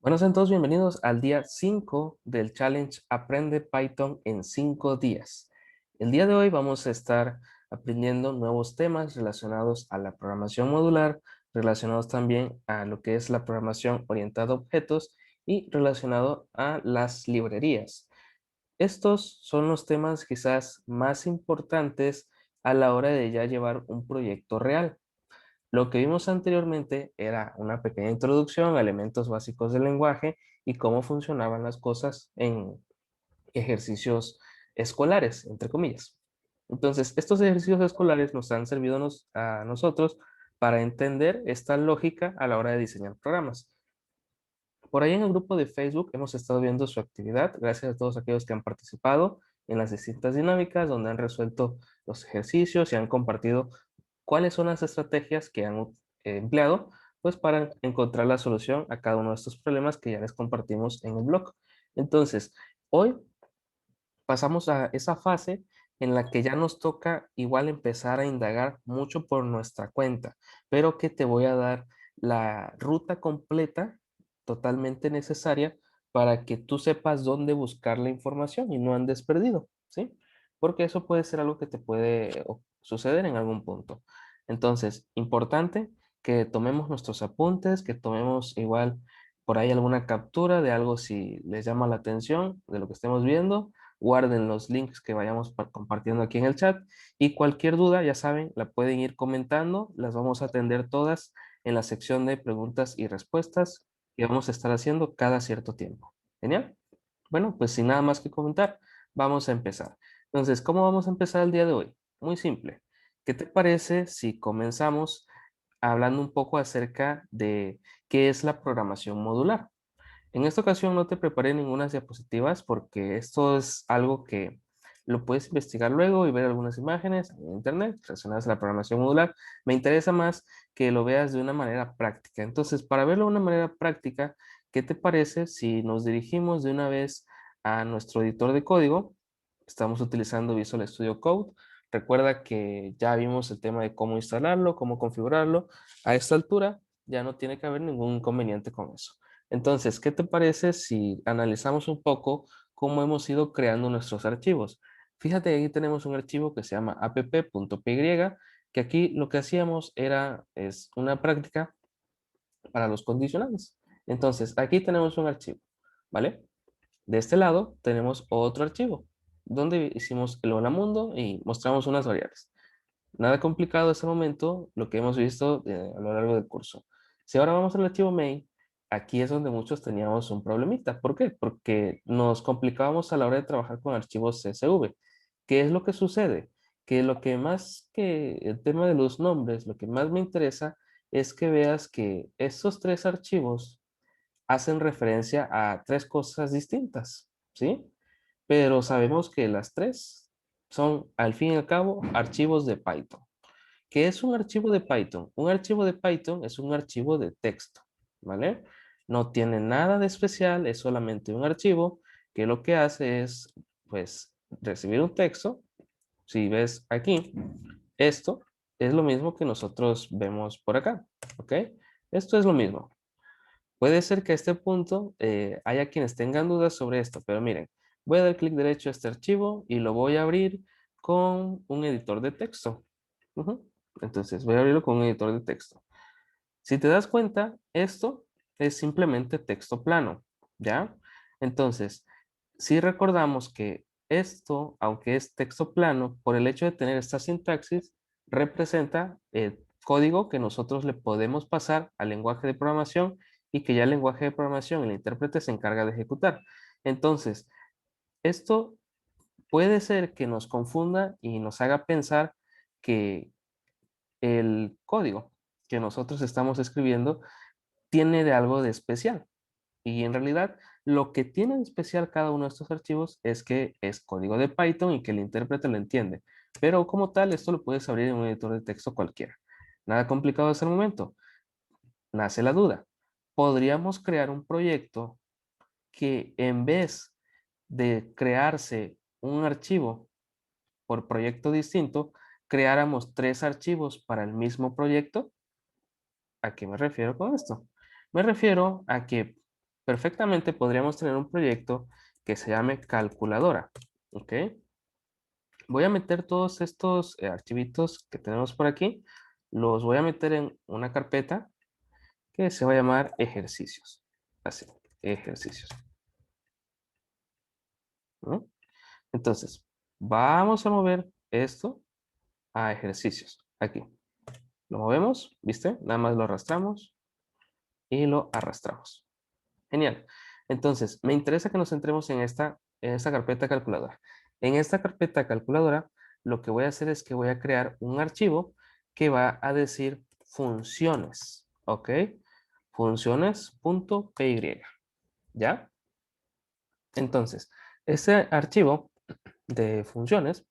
Bueno, sean todos bienvenidos al día 5 del challenge Aprende Python en 5 días. El día de hoy vamos a estar aprendiendo nuevos temas relacionados a la programación modular, relacionados también a lo que es la programación orientada a objetos y relacionado a las librerías. Estos son los temas quizás más importantes a la hora de ya llevar un proyecto real. Lo que vimos anteriormente era una pequeña introducción a elementos básicos del lenguaje y cómo funcionaban las cosas en ejercicios escolares, entre comillas. Entonces, estos ejercicios escolares nos han servido a nosotros para entender esta lógica a la hora de diseñar programas. Por ahí en el grupo de Facebook hemos estado viendo su actividad, gracias a todos aquellos que han participado en las distintas dinámicas, donde han resuelto los ejercicios y han compartido cuáles son las estrategias que han empleado, pues para encontrar la solución a cada uno de estos problemas que ya les compartimos en el blog. Entonces, hoy pasamos a esa fase en la que ya nos toca igual empezar a indagar mucho por nuestra cuenta, pero que te voy a dar la ruta completa, totalmente necesaria, para que tú sepas dónde buscar la información y no andes perdido, ¿sí? Porque eso puede ser algo que te puede suceder en algún punto. Entonces, importante que tomemos nuestros apuntes, que tomemos igual por ahí alguna captura de algo si les llama la atención de lo que estemos viendo. Guarden los links que vayamos compartiendo aquí en el chat y cualquier duda, ya saben, la pueden ir comentando, las vamos a atender todas en la sección de preguntas y respuestas que vamos a estar haciendo cada cierto tiempo. ¿Genial? Bueno, pues sin nada más que comentar, vamos a empezar. Entonces, ¿cómo vamos a empezar el día de hoy? Muy simple. ¿Qué te parece si comenzamos hablando un poco acerca de qué es la programación modular? En esta ocasión no te preparé ninguna diapositivas porque esto es algo que lo puedes investigar luego y ver algunas imágenes en internet relacionadas a la programación modular. Me interesa más que lo veas de una manera práctica. Entonces, para verlo de una manera práctica, ¿qué te parece si nos dirigimos de una vez a nuestro editor de código? Estamos utilizando Visual Studio Code. Recuerda que ya vimos el tema de cómo instalarlo, cómo configurarlo. A esta altura ya no tiene que haber ningún inconveniente con eso. Entonces, ¿qué te parece si analizamos un poco cómo hemos ido creando nuestros archivos? Fíjate que aquí tenemos un archivo que se llama app.py, que aquí lo que hacíamos es una práctica para los condicionales. Entonces, aquí tenemos un archivo, ¿vale? De este lado tenemos otro archivo, donde hicimos el hola mundo y mostramos unas variables. Nada complicado hasta el momento, lo que hemos visto a lo largo del curso. Si ahora vamos al archivo main, aquí es donde muchos teníamos un problemita. ¿Por qué? Porque nos complicábamos a la hora de trabajar con archivos CSV. ¿Qué es lo que sucede? Que lo que más que el tema de los nombres, lo que más me interesa es que veas que estos tres archivos hacen referencia a tres cosas distintas, ¿sí? Pero sabemos que las tres son, al fin y al cabo, archivos de Python. ¿Qué es un archivo de Python? Un archivo de Python es un archivo de texto, ¿vale? No tiene nada de especial, es solamente un archivo que lo que hace es, pues, recibir un texto. Si ves aquí, esto es lo mismo que nosotros vemos por acá, ¿ok? Esto es lo mismo. Puede ser que a este punto haya quienes tengan dudas sobre esto, pero miren, voy a dar clic derecho a este archivo y lo voy a abrir con un editor de texto. Ujú. Entonces voy a abrirlo con un editor de texto. Si te das cuenta, esto es simplemente texto plano, ¿ya? Entonces, si recordamos que esto, aunque es texto plano, por el hecho de tener esta sintaxis, representa el código que nosotros le podemos pasar al lenguaje de programación y que ya el lenguaje de programación, el intérprete, se encarga de ejecutar. Entonces, esto puede ser que nos confunda y nos haga pensar que el código que nosotros estamos escribiendo tiene de algo de especial. Y en realidad, lo que tiene de especial cada uno de estos archivos es que es código de Python y que el intérprete lo entiende. Pero como tal, esto lo puedes abrir en un editor de texto cualquiera. Nada complicado hasta el momento. Nace la duda. ¿Podríamos crear un proyecto que en vez de crearse un archivo por proyecto distinto, creáramos tres archivos para el mismo proyecto? ¿A qué me refiero con esto? Me refiero a que perfectamente podríamos tener un proyecto que se llame calculadora. ¿Ok? Voy a meter todos estos archivitos que tenemos por aquí, los voy a meter en una carpeta que se va a llamar ejercicios. Así, ejercicios. ¿No? Entonces, vamos a mover esto a ejercicios. Aquí. Lo movemos, ¿viste? Nada más lo arrastramos y lo arrastramos. Genial. Entonces, me interesa que nos centremos en esta carpeta calculadora. En esta carpeta calculadora, lo que voy a hacer es que voy a crear un archivo que va a decir funciones. ¿Ok? Funciones.py. ¿Ya? Entonces, este archivo de funciones,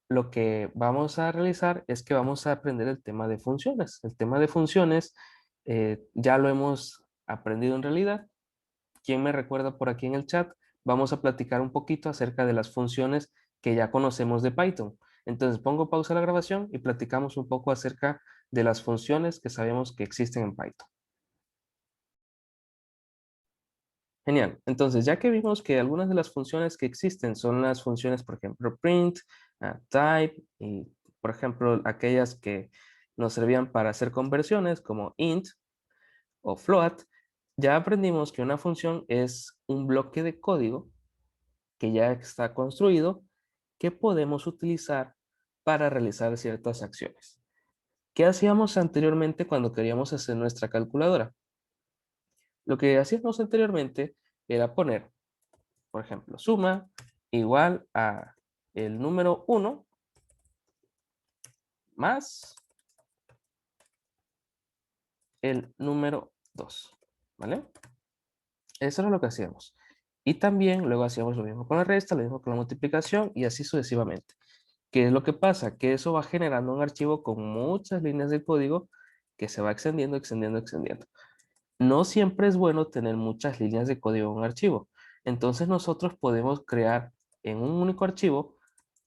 lo que vamos a realizar es que vamos a aprender el tema de funciones. El tema de funciones ya lo hemos aprendido en realidad. ¿Quién me recuerda por aquí en el chat? Vamos a platicar un poquito acerca de las funciones que ya conocemos de Python. Entonces pongo pausa a la grabación y platicamos un poco acerca de las funciones que sabemos que existen en Python. Genial. Entonces, ya que vimos que algunas de las funciones que existen son las funciones, por ejemplo, print, type, y por ejemplo, aquellas que nos servían para hacer conversiones como int o float, ya aprendimos que una función es un bloque de código que ya está construido que podemos utilizar para realizar ciertas acciones. ¿Qué hacíamos anteriormente cuando queríamos hacer nuestra calculadora? Lo que hacíamos anteriormente era poner, por ejemplo, suma igual a el número 1 más el número 2, ¿vale? Eso era lo que hacíamos. Y también luego hacíamos lo mismo con la resta, lo mismo con la multiplicación y así sucesivamente. ¿Qué es lo que pasa? Que eso va generando un archivo con muchas líneas de código que se va extendiendo, extendiendo, extendiendo. No siempre es bueno tener muchas líneas de código en un archivo. Entonces nosotros podemos crear en un único archivo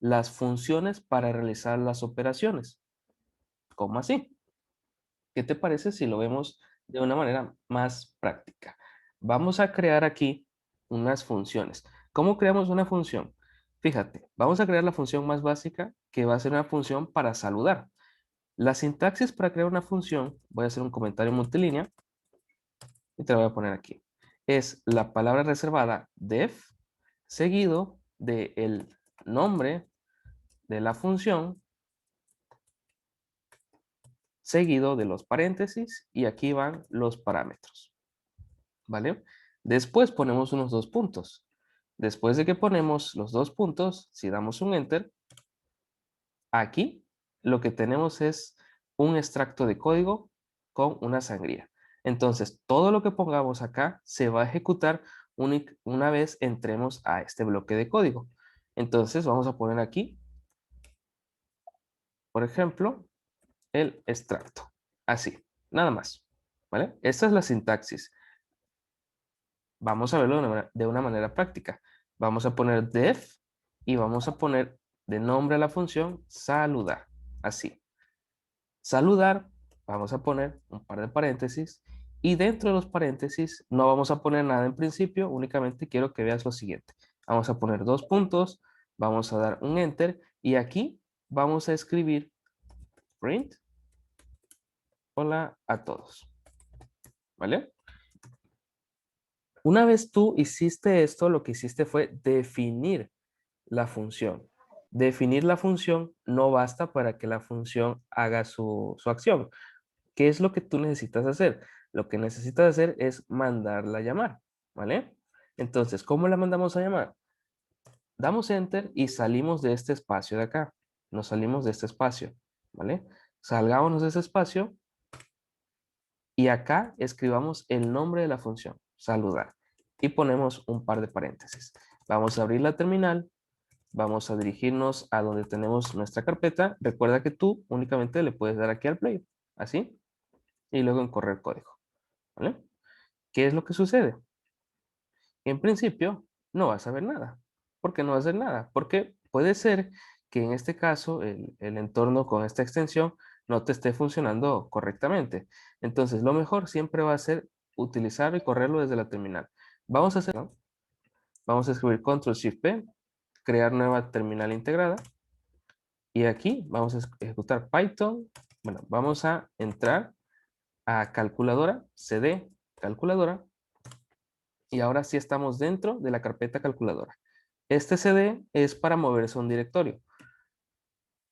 las funciones para realizar las operaciones. ¿Cómo así? ¿Qué te parece si lo vemos de una manera más práctica? Vamos a crear aquí unas funciones. ¿Cómo creamos una función? Fíjate, vamos a crear la función más básica, que va a ser una función para saludar. La sintaxis para crear una función, voy a hacer un comentario multilínea y te lo voy a poner aquí. Es la palabra reservada def seguido del nombre de la función seguido de los paréntesis y aquí van los parámetros, ¿vale? Después ponemos unos dos puntos. Después de que ponemos los dos puntos, si damos un enter, aquí lo que tenemos es un extracto de código con una sangría. Entonces, todo lo que pongamos acá se va a ejecutar una vez entremos a este bloque de código. Entonces, vamos a poner aquí, por ejemplo, el extracto. Así, nada más. ¿Vale? Esta es la sintaxis. Vamos a verlo de una manera práctica. Vamos a poner def y vamos a poner de nombre a la función saludar. Así. Saludar, vamos a poner un par de paréntesis y dentro de los paréntesis no vamos a poner nada en principio, únicamente quiero que veas lo siguiente. Vamos a poner dos puntos, vamos a dar un enter y aquí vamos a escribir print hola a todos. ¿Vale? Una vez tú hiciste esto, lo que hiciste fue definir la función. Definir la función no basta para que la función haga su acción. ¿Qué es lo que tú necesitas hacer? Lo que necesitas hacer es mandarla a llamar, ¿vale? Entonces, ¿cómo la mandamos a llamar? Damos enter y salimos de este espacio de acá. Nos salimos de este espacio, ¿vale? Salgámonos de ese espacio y acá escribamos el nombre de la función, saludar, y ponemos un par de paréntesis. Vamos a abrir la terminal, vamos a dirigirnos a donde tenemos nuestra carpeta. Recuerda que tú únicamente le puedes dar aquí al play, así, y luego en correr código, ¿vale? ¿Qué es lo que sucede? En principio, no vas a ver nada. ¿Por qué no vas a ver nada? Porque puede ser que en este caso el entorno con esta extensión no te esté funcionando correctamente. Entonces, lo mejor siempre va a ser utilizar y correrlo desde la terminal. Vamos a hacer, ¿no? Vamos a escribir Control-Shift-P, crear nueva terminal integrada. Y aquí vamos a ejecutar Python. Bueno, vamos a entrar a calculadora, cd, calculadora. Y ahora sí estamos dentro de la carpeta calculadora. Este cd es para moverse a un directorio.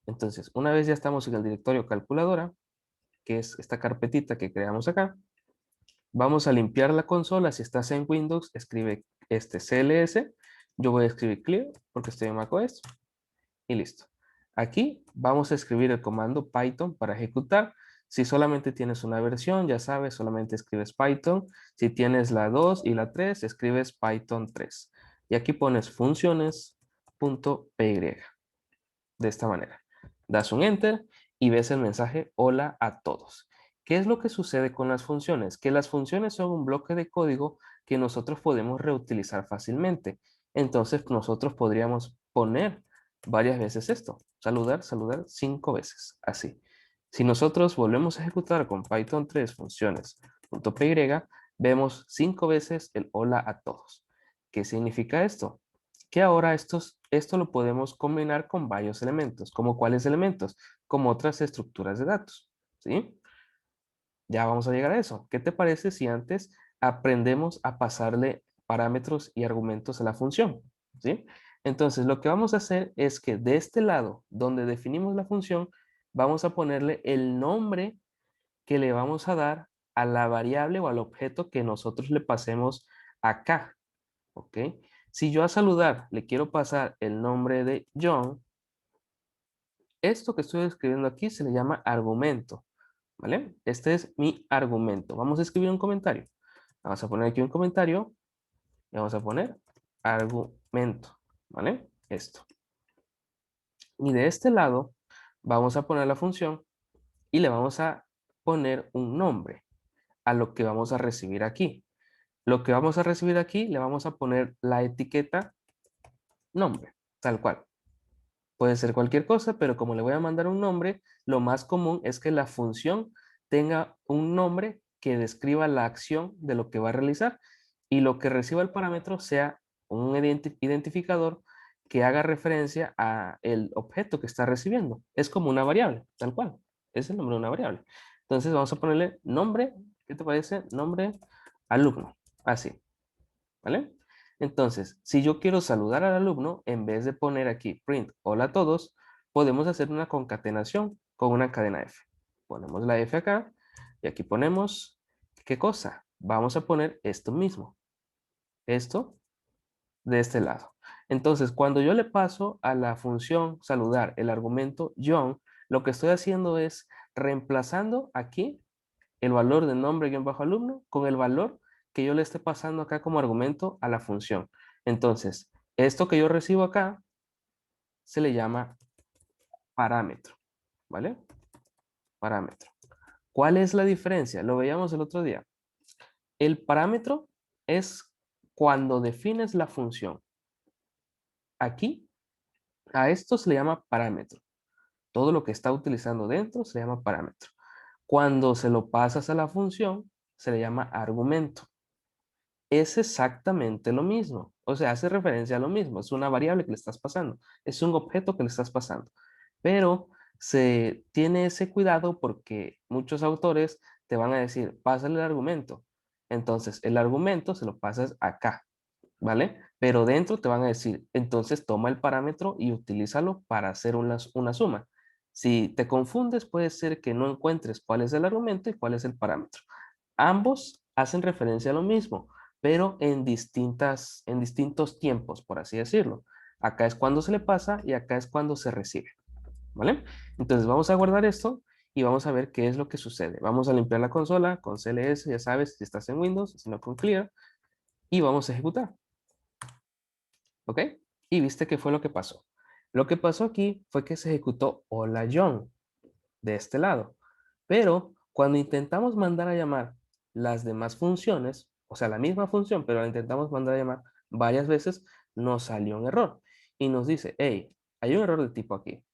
Entonces, una vez ya estamos en el directorio calculadora, que es esta carpetita que creamos acá, vamos a limpiar la consola. Si estás en Windows, escribe este cls. Yo voy a escribir clear porque estoy en macOS. Y listo. Aquí vamos a escribir el comando Python para ejecutar. Si solamente tienes una versión, ya sabes, solamente escribes Python. Si tienes la 2 y la 3, escribes Python 3. Y aquí pones funciones.py. De esta manera. Das un enter y ves el mensaje hola a todos. ¿Qué es lo que sucede con las funciones? Que las funciones son un bloque de código que nosotros podemos reutilizar fácilmente. Entonces nosotros podríamos poner varias veces esto. Saludar, saludar 5 veces. Así. Si nosotros volvemos a ejecutar con Python 3 funciones.py, vemos 5 veces el hola a todos. ¿Qué significa esto? Que ahora esto lo podemos combinar con varios elementos. ¿Como cuáles elementos? Como otras estructuras de datos. ¿Sí? Ya vamos a llegar a eso. ¿Qué te parece si antes aprendemos a pasarle parámetros y argumentos a la función? ¿Sí? Entonces, lo que vamos a hacer es que de este lado, donde definimos la función, vamos a ponerle el nombre que le vamos a dar a la variable o al objeto que nosotros le pasemos acá. ¿Ok? Si yo a saludar le quiero pasar el nombre de John, esto que estoy escribiendo aquí se le llama argumento, ¿vale? Este es mi argumento. Vamos a escribir un comentario. Vamos a poner aquí un comentario y vamos a poner argumento, ¿vale? Esto. Y de este lado vamos a poner la función y le vamos a poner un nombre a lo que vamos a recibir aquí. Lo que vamos a recibir aquí le vamos a poner la etiqueta nombre, tal cual. Puede ser cualquier cosa, pero como le voy a mandar un nombre, lo más común es que la función tenga un nombre que describa la acción de lo que va a realizar y lo que reciba el parámetro sea un identificador que haga referencia a el objeto que está recibiendo. Es como una variable, tal cual. Es el nombre de una variable. Entonces vamos a ponerle nombre, ¿qué te parece? Nombre alumno, así, ¿vale? Entonces, si yo quiero saludar al alumno, en vez de poner aquí print hola a todos, podemos hacer una concatenación con una cadena F. Ponemos la F acá y aquí ponemos, ¿qué cosa? Vamos a poner esto mismo. Esto de este lado. Entonces, cuando yo le paso a la función saludar el argumento John, lo que estoy haciendo es reemplazando aquí el valor de nombre-alumno con el valor que yo le esté pasando acá como argumento a la función. Entonces, esto que yo recibo acá se le llama parámetro, ¿vale? Parámetro. ¿Cuál es la diferencia? Lo veíamos el otro día. El parámetro es cuando defines la función. Aquí, a esto se le llama parámetro. Todo lo que está utilizando dentro se llama parámetro. Cuando se lo pasas a la función, se le llama argumento. Es exactamente lo mismo. O sea, hace referencia a lo mismo. Es una variable que le estás pasando. Es un objeto que le estás pasando. Pero se tiene ese cuidado porque muchos autores te van a decir, pásale el argumento. Entonces, el argumento se lo pasas acá, ¿vale? Pero dentro te van a decir, entonces toma el parámetro y utilízalo para hacer una suma. Si te confundes, puede ser que no encuentres cuál es el argumento y cuál es el parámetro. Ambos hacen referencia a lo mismo, pero en distintos tiempos, por así decirlo. Acá es cuando se le pasa y acá es cuando se recibe, ¿vale? Entonces vamos a guardar esto y vamos a ver qué es lo que sucede. Vamos a limpiar la consola con CLS, ya sabes, si estás en Windows, si no con Clear, y vamos a ejecutar, ¿ok? Y viste qué fue lo que pasó. Lo que pasó aquí fue que se ejecutó hola John de este lado. Pero cuando intentamos mandar a llamar las demás funciones, o sea, la misma función, pero la intentamos mandar a llamar varias veces, nos salió un error. Y nos dice, hey, hay un error de tipo aquí.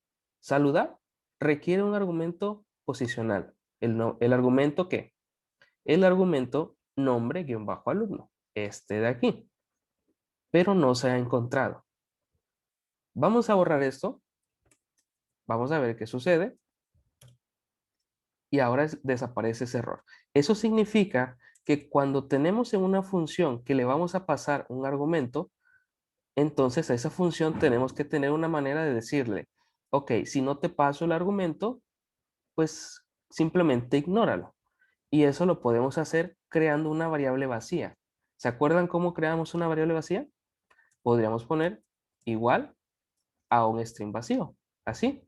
Saludar requiere un argumento posicional. ¿El argumento qué? El argumento nombre-alumno, este de aquí, pero no se ha encontrado. Vamos a borrar esto, vamos a ver qué sucede, y ahora desaparece ese error. Eso significa que cuando tenemos en una función que le vamos a pasar un argumento, entonces a esa función tenemos que tener una manera de decirle, ok, si no te paso el argumento, pues simplemente ignóralo. Y eso lo podemos hacer creando una variable vacía. ¿Se acuerdan cómo creamos una variable vacía? Podríamos poner igual a un string vacío, así.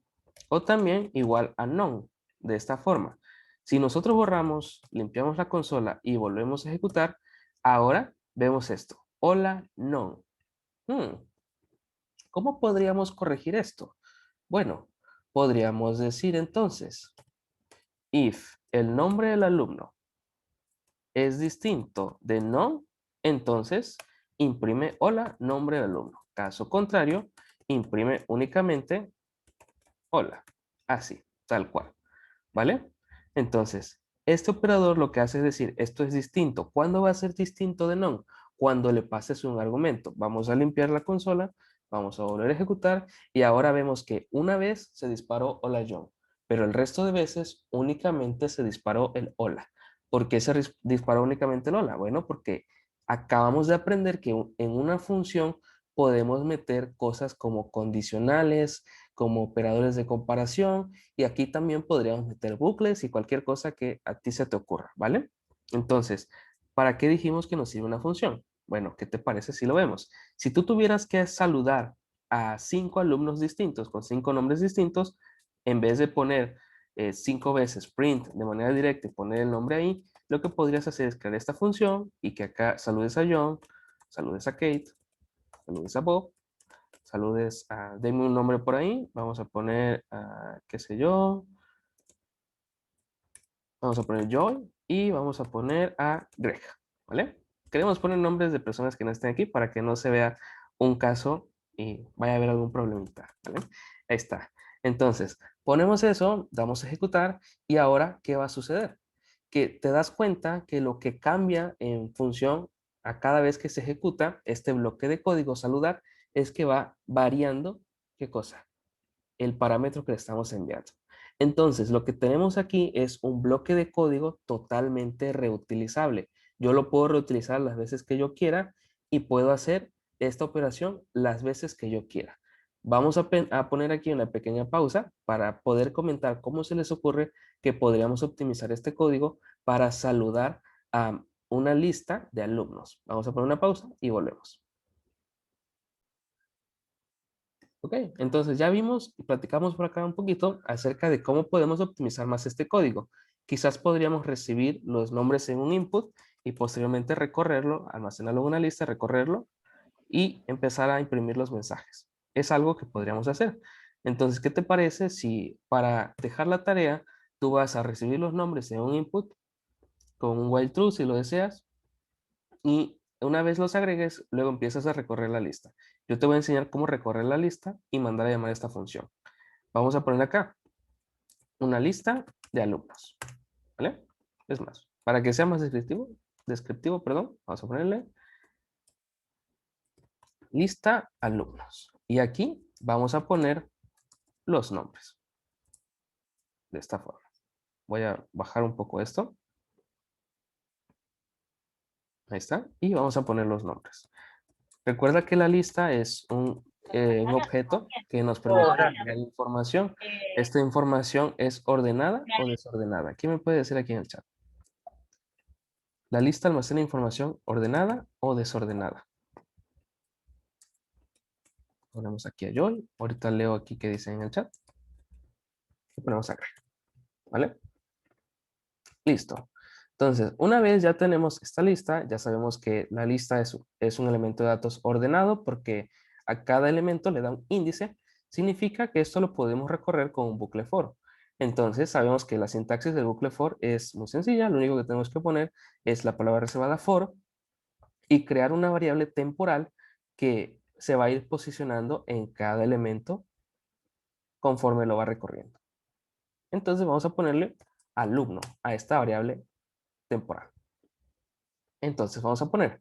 O también igual a none, de esta forma. Si nosotros borramos, limpiamos la consola y volvemos a ejecutar, ahora vemos esto. Hola, none. ¿Cómo podríamos corregir esto? Bueno, podríamos decir entonces, if el nombre del alumno es distinto de none, entonces imprime hola, nombre del alumno. Caso contrario, imprime únicamente hola. Así, tal cual. ¿Vale? Entonces, este operador lo que hace es decir, esto es distinto. ¿Cuándo va a ser distinto de none? Cuando le pases un argumento. Vamos a limpiar la consola, vamos a volver a ejecutar y ahora vemos que una vez se disparó hola John, pero el resto de veces únicamente se disparó el hola. ¿Por qué se disparó únicamente el hola? Bueno, porque acabamos de aprender que en una función podemos meter cosas como condicionales, como operadores de comparación, y aquí también podríamos meter bucles y cualquier cosa que a ti se te ocurra, ¿vale? Entonces, ¿para qué dijimos que nos sirve una función? Bueno, ¿qué te parece si lo vemos? Si tú tuvieras que saludar a 5 alumnos distintos con 5 nombres distintos, en vez de poner 5 veces print de manera directa y poner el nombre ahí, lo que podrías hacer es crear esta función y que acá saludes a John, saludes a Kate, saludes a Bob, saludes a, denme un nombre por ahí, vamos a poner, qué sé yo, vamos a poner Joy y vamos a poner a Greg, ¿vale? Queremos poner nombres de personas que no estén aquí para que no se vea un caso y vaya a haber algún problemita, ¿vale? Ahí está. Entonces, ponemos eso, damos a ejecutar y ahora, ¿qué va a suceder? Que te das cuenta que lo que cambia en función a cada vez que se ejecuta este bloque de código saludar es que va variando, ¿qué cosa? El parámetro que le estamos enviando. Entonces, lo que tenemos aquí es un bloque de código totalmente reutilizable. Yo lo puedo reutilizar las veces que yo quiera y puedo hacer esta operación las veces que yo quiera. Vamos a poner aquí una pequeña pausa para poder comentar cómo se les ocurre que podríamos optimizar este código para saludar a una lista de alumnos. Vamos a poner una pausa y volvemos. Ok, entonces ya vimos y platicamos por acá un poquito acerca de cómo podemos optimizar más este código. Quizás podríamos recibir los nombres en un input y posteriormente recorrerlo, almacenarlo en una lista, recorrerlo y empezar a imprimir los mensajes. Es algo que podríamos hacer. Entonces, ¿qué te parece si para dejar la tarea tú vas a recibir los nombres en un input con un while true si lo deseas y una vez los agregues, luego empiezas a recorrer la lista. Yo te voy a enseñar cómo recorrer la lista y mandar a llamar a esta función. Vamos a poner acá una lista de alumnos, ¿vale? Es más, para que sea más descriptivo, perdón, vamos a ponerle lista alumnos. Y aquí vamos a poner los nombres de esta forma. Voy a bajar un poco esto. Ahí está. Y vamos a poner los nombres. Recuerda que la lista es un objeto que nos permite agregar información. ¿Esta información es ordenada o desordenada? ¿Quién me puede decir aquí en el chat? ¿La lista almacena información ordenada o desordenada? Ponemos aquí a Joy. Ahorita leo aquí qué dice en el chat. Y ponemos acá. ¿Vale? Listo. Entonces, una vez ya tenemos esta lista, ya sabemos que la lista es un elemento de datos ordenado porque a cada elemento le da un índice. Significa que esto lo podemos recorrer con un bucle for. Entonces, sabemos que la sintaxis del bucle for es muy sencilla. Lo único que tenemos que poner es la palabra reservada for y crear una variable temporal que se va a ir posicionando en cada elemento conforme lo va recorriendo. Entonces, vamos a ponerle alumno a esta variable temporal. Entonces vamos a poner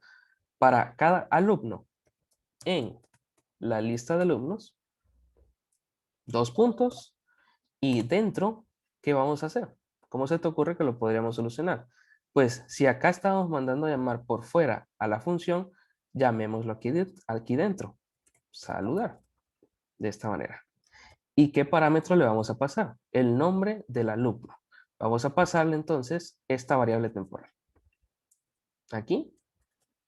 para cada alumno en la lista de alumnos, 2 puntos, y dentro, ¿qué vamos a hacer? ¿Cómo se te ocurre que lo podríamos solucionar? Pues si acá estamos mandando a llamar por fuera a la función, llamémoslo aquí, aquí dentro, saludar, de esta manera. ¿Y qué parámetro le vamos a pasar? El nombre del alumno. Vamos a pasarle entonces esta variable temporal. Aquí,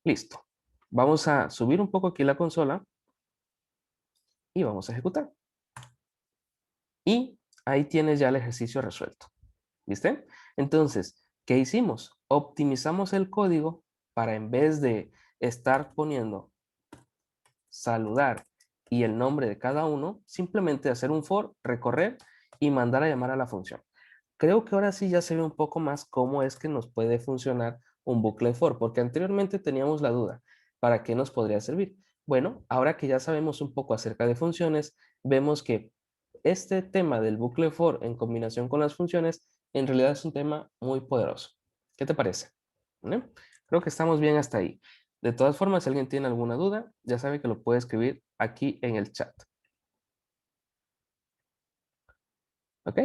listo. Vamos a subir un poco aquí la consola y vamos a ejecutar. Y ahí tienes ya el ejercicio resuelto. ¿Viste? Entonces, ¿qué hicimos? Optimizamos el código para en vez de estar poniendo saludar y el nombre de cada uno, simplemente hacer un for, recorrer y mandar a llamar a la función. Creo que ahora sí ya se ve un poco más cómo es que nos puede funcionar un bucle for, porque anteriormente teníamos la duda, ¿para qué nos podría servir? Bueno, ahora que ya sabemos un poco acerca de funciones, vemos que este tema del bucle for en combinación con las funciones en realidad es un tema muy poderoso. ¿Qué te parece? ¿Vale? Creo que estamos bien hasta ahí. De todas formas, si alguien tiene alguna duda, ya sabe que lo puede escribir aquí en el chat. ¿Ok?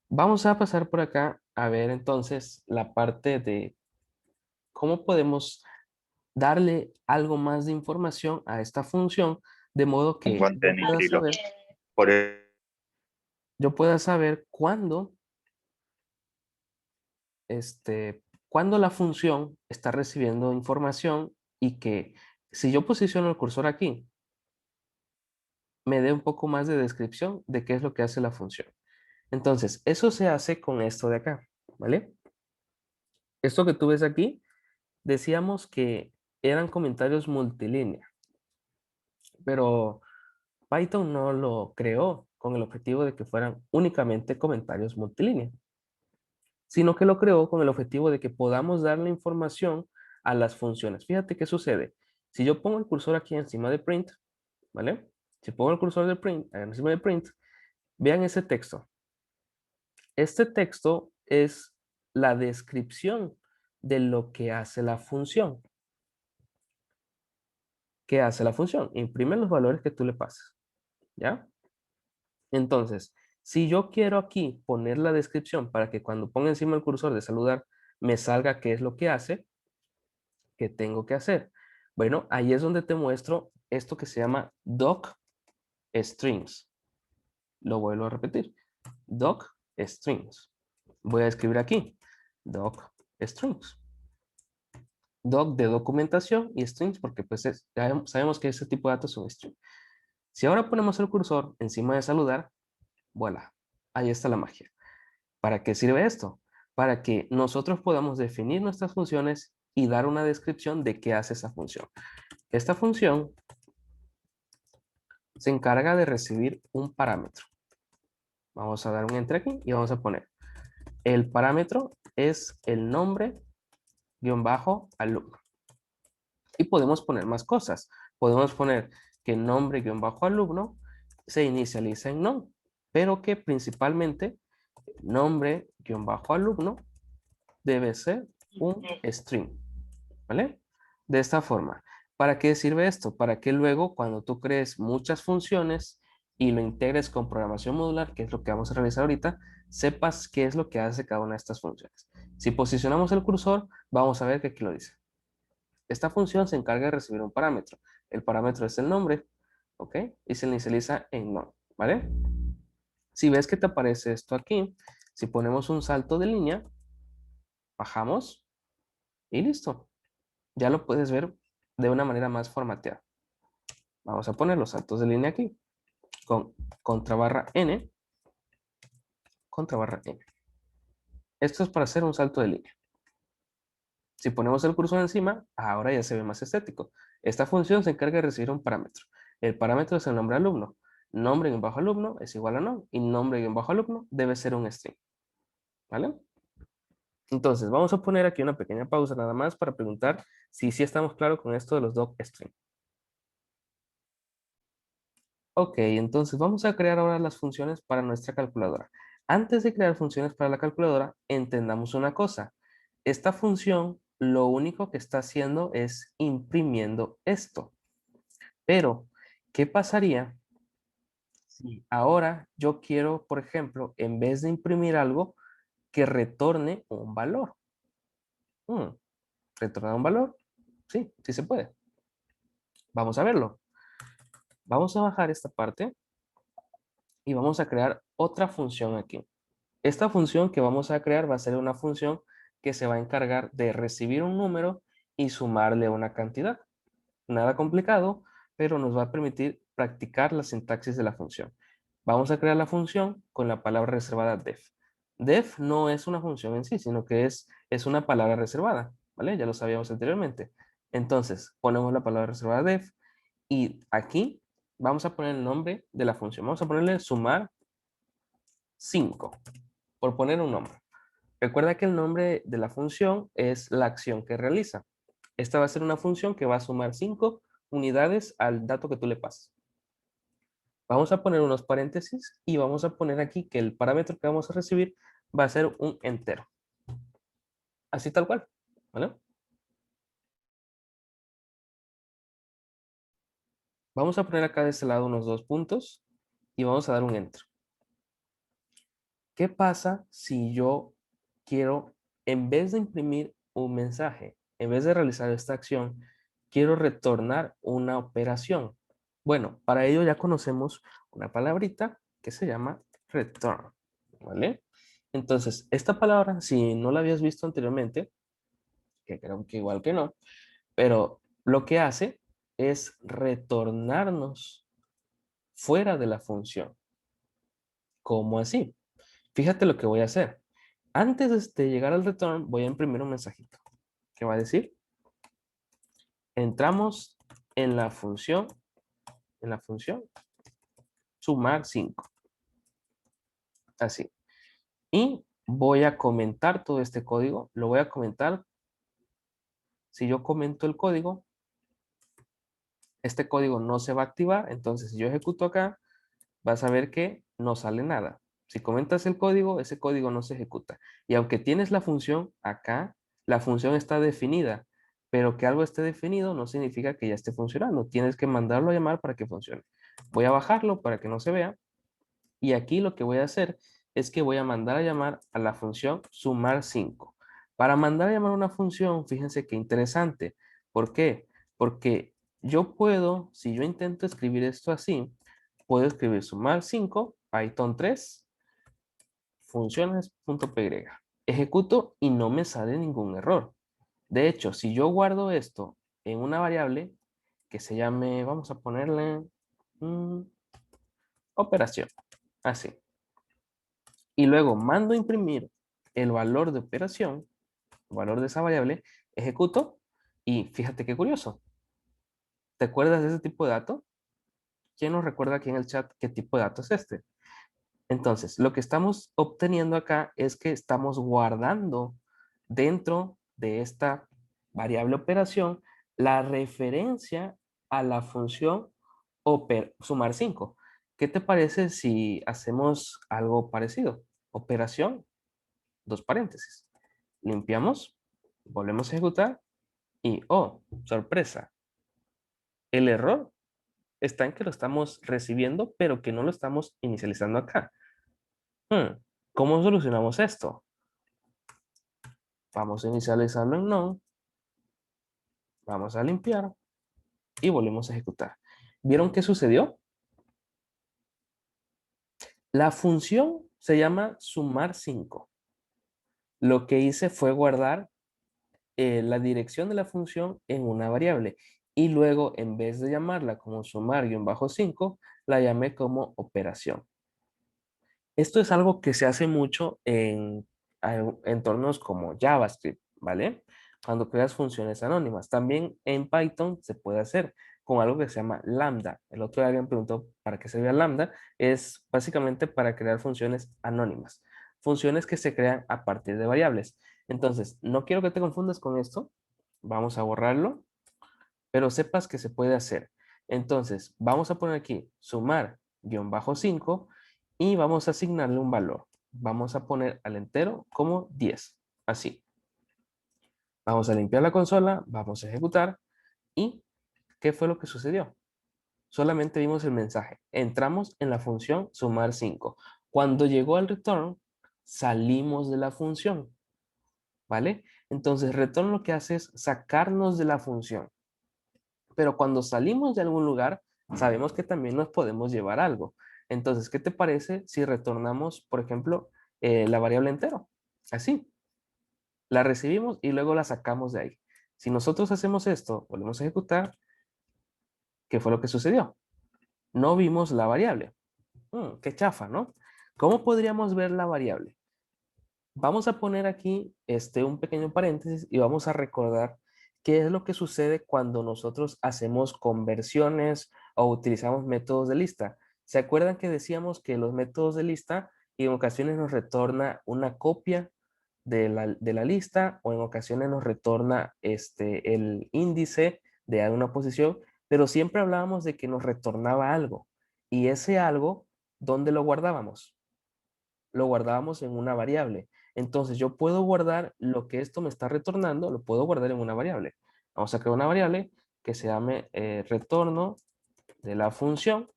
Vamos a pasar por acá a ver entonces la parte de cómo podemos darle algo más de información a esta función de modo que Guante nitrilo. yo pueda saber cuándo la función está recibiendo información y que si yo posiciono el cursor aquí, me dé un poco más de descripción de qué es lo que hace la función. Entonces, eso se hace con esto de acá, ¿vale? Esto que tú ves aquí, decíamos que eran comentarios multilínea, pero Python no lo creó con el objetivo de que fueran únicamente comentarios multilínea, sino que lo creó con el objetivo de que podamos darle información a las funciones. Fíjate qué sucede. Si yo pongo el cursor aquí encima de print, ¿vale? Si pongo el cursor de print encima de print, vean ese texto. Este texto es la descripción de lo que hace la función. ¿Qué hace la función? Imprime los valores que tú le pases, ¿ya? Entonces, si yo quiero aquí poner la descripción para que cuando ponga encima el cursor de saludar me salga qué es lo que hace, ¿qué tengo que hacer? Bueno, ahí es donde te muestro esto que se llama docstrings. Lo vuelvo a repetir. Docstrings. Voy a escribir aquí docstrings. Doc de documentación y strings porque pues ya sabemos que ese tipo de datos son strings. Si ahora ponemos el cursor encima de saludar, voilà, ahí está la magia. ¿Para qué sirve esto? Para que nosotros podamos definir nuestras funciones y dar una descripción de qué hace esa función. Esta función se encarga de recibir un parámetro. Vamos a dar un entre aquí y vamos a poner el parámetro es el nombre guión bajo alumno. Y podemos poner más cosas. Podemos poner que el nombre guión bajo alumno se inicializa en non, pero que principalmente nombre guión bajo alumno debe ser un string, ¿vale? De esta forma. ¿Para qué sirve esto? Para que luego cuando tú crees muchas funciones y lo integres con programación modular, que es lo que vamos a realizar ahorita, sepas qué es lo que hace cada una de estas funciones. Si posicionamos el cursor, vamos a ver que aquí lo dice. Esta función se encarga de recibir un parámetro. El parámetro es el nombre, ¿ok? Y se inicializa en non, ¿vale? Si ves que te aparece esto aquí, si ponemos un salto de línea, bajamos y listo. Ya lo puedes ver de una manera más formateada. Vamos a poner los saltos de línea aquí, con contra barra n, contra barra n. Esto es para hacer un salto de línea. Si ponemos el cursor encima, ahora ya se ve más estético. Esta función se encarga de recibir un parámetro. El parámetro es el nombre alumno. Nombre en bajo alumno es igual a no. Y nombre en bajo alumno debe ser un string. ¿Vale? Entonces, vamos a poner aquí una pequeña pausa nada más para preguntar si sí estamos claros con esto de los docstring. Ok, entonces vamos a crear ahora las funciones para nuestra calculadora. Antes de crear funciones para la calculadora, entendamos una cosa. Esta función lo único que está haciendo es imprimiendo esto. Pero, ¿qué pasaría si ahora yo quiero, por ejemplo, en vez de imprimir algo, que retorne un valor? Mm, ¿Retornar un valor? Sí, sí se puede. Vamos a verlo. Vamos a bajar esta parte y vamos a crear otra función aquí. Esta función que vamos a crear va a ser una función que se va a encargar de recibir un número y sumarle una cantidad. Nada complicado, pero nos va a permitir practicar la sintaxis de la función. Vamos a crear la función con la palabra reservada def. Def no es una función en sí, sino que es una palabra reservada, ¿vale? Ya lo sabíamos anteriormente. Entonces, ponemos la palabra reservada def y aquí vamos a poner el nombre de la función. Vamos a ponerle sumar 5, por poner un nombre. Recuerda que el nombre de la función es la acción que realiza. Esta va a ser una función que va a sumar 5 unidades al dato que tú le pases. Vamos a poner unos paréntesis y vamos a poner aquí que el parámetro que vamos a recibir va a ser un entero. Así tal cual, ¿vale? Vamos a poner acá de este lado unos 2 puntos y vamos a dar un enter. ¿Qué pasa si yo quiero, en vez de imprimir un mensaje, en vez de realizar esta acción, quiero retornar una operación? Bueno, para ello ya conocemos una palabrita que se llama return, ¿vale? Entonces, esta palabra, si no la habías visto anteriormente, que creo que igual que no, pero lo que hace es retornarnos fuera de la función. ¿Cómo así? Fíjate lo que voy a hacer. Antes de llegar al return, voy a imprimir un mensajito que va a decir, entramos en la función sumar 5. Así. Y voy a comentar todo este código. Lo voy a comentar. Si yo comento el código, este código no se va a activar. Entonces, si yo ejecuto acá, vas a ver que no sale nada. Si comentas el código, ese código no se ejecuta. Y aunque tienes la función acá, la función está definida. Pero que algo esté definido no significa que ya esté funcionando. Tienes que mandarlo a llamar para que funcione. Voy a bajarlo para que no se vea. Y aquí lo que voy a hacer es que voy a mandar a llamar a la función sumar 5. Para mandar a llamar una función, fíjense qué interesante. ¿Por qué? Porque yo puedo, si yo intento escribir esto así, puedo escribir sumar 5, Python 3, funciones.py. Ejecuto y no me sale ningún error. De hecho, si yo guardo esto en una variable que se llame, vamos a ponerle operación, así. Y luego mando a imprimir el valor de operación, el valor de esa variable, ejecuto y fíjate qué curioso. ¿Te acuerdas de ese tipo de dato? ¿Quién nos recuerda aquí en el chat qué tipo de dato es este? Entonces, lo que estamos obteniendo acá es que estamos guardando dentro de esta variable operación la referencia a la función sumar 5. ¿Qué te parece si hacemos algo parecido? Operación, dos paréntesis. Limpiamos, volvemos a ejecutar y, oh, sorpresa, el error está en que lo estamos recibiendo, pero que no lo estamos inicializando acá. ¿Cómo solucionamos esto? Vamos a inicializarlo en none, vamos a limpiar y volvemos a ejecutar. ¿Vieron qué sucedió? La función se llama sumar 5. Lo que hice fue guardar la dirección de la función en una variable y luego en vez de llamarla como sumar-5, la llamé como operación. Esto es algo que se hace mucho en entornos como JavaScript, ¿vale? Cuando creas funciones anónimas. También en Python se puede hacer con algo que se llama lambda. El otro día alguien preguntó para qué servía lambda. Es básicamente para crear funciones anónimas. Funciones que se crean a partir de variables. Entonces, no quiero que te confundas con esto. Vamos a borrarlo, pero sepas que se puede hacer. Entonces, vamos a poner aquí sumar-5 y vamos a asignarle un valor. Vamos a poner al entero como 10, así. Vamos a limpiar la consola, vamos a ejecutar. ¿Y qué fue lo que sucedió? Solamente vimos el mensaje. Entramos en la función sumar 5. Cuando llegó al return, salimos de la función, ¿vale? Entonces, return lo que hace es sacarnos de la función. Pero cuando salimos de algún lugar, sabemos que también nos podemos llevar algo. Entonces, ¿qué te parece si retornamos, por ejemplo, la variable entero? Así, la recibimos y luego la sacamos de ahí. Si nosotros hacemos esto, volvemos a ejecutar, ¿qué fue lo que sucedió? No vimos la variable. Qué chafa, ¿no? ¿Cómo podríamos ver la variable? Vamos a poner aquí un pequeño paréntesis y vamos a recordar qué es lo que sucede cuando nosotros hacemos conversiones o utilizamos métodos de lista. ¿Se acuerdan que decíamos que los métodos de lista en ocasiones nos retorna una copia de la lista o en ocasiones nos retorna el índice de alguna posición, pero siempre hablábamos de que nos retornaba algo y ese algo, ¿dónde lo guardábamos? Lo guardábamos en una variable. Entonces yo puedo guardar lo que esto me está retornando, lo puedo guardar en una variable. Vamos a crear una variable que se llame retorno de la función,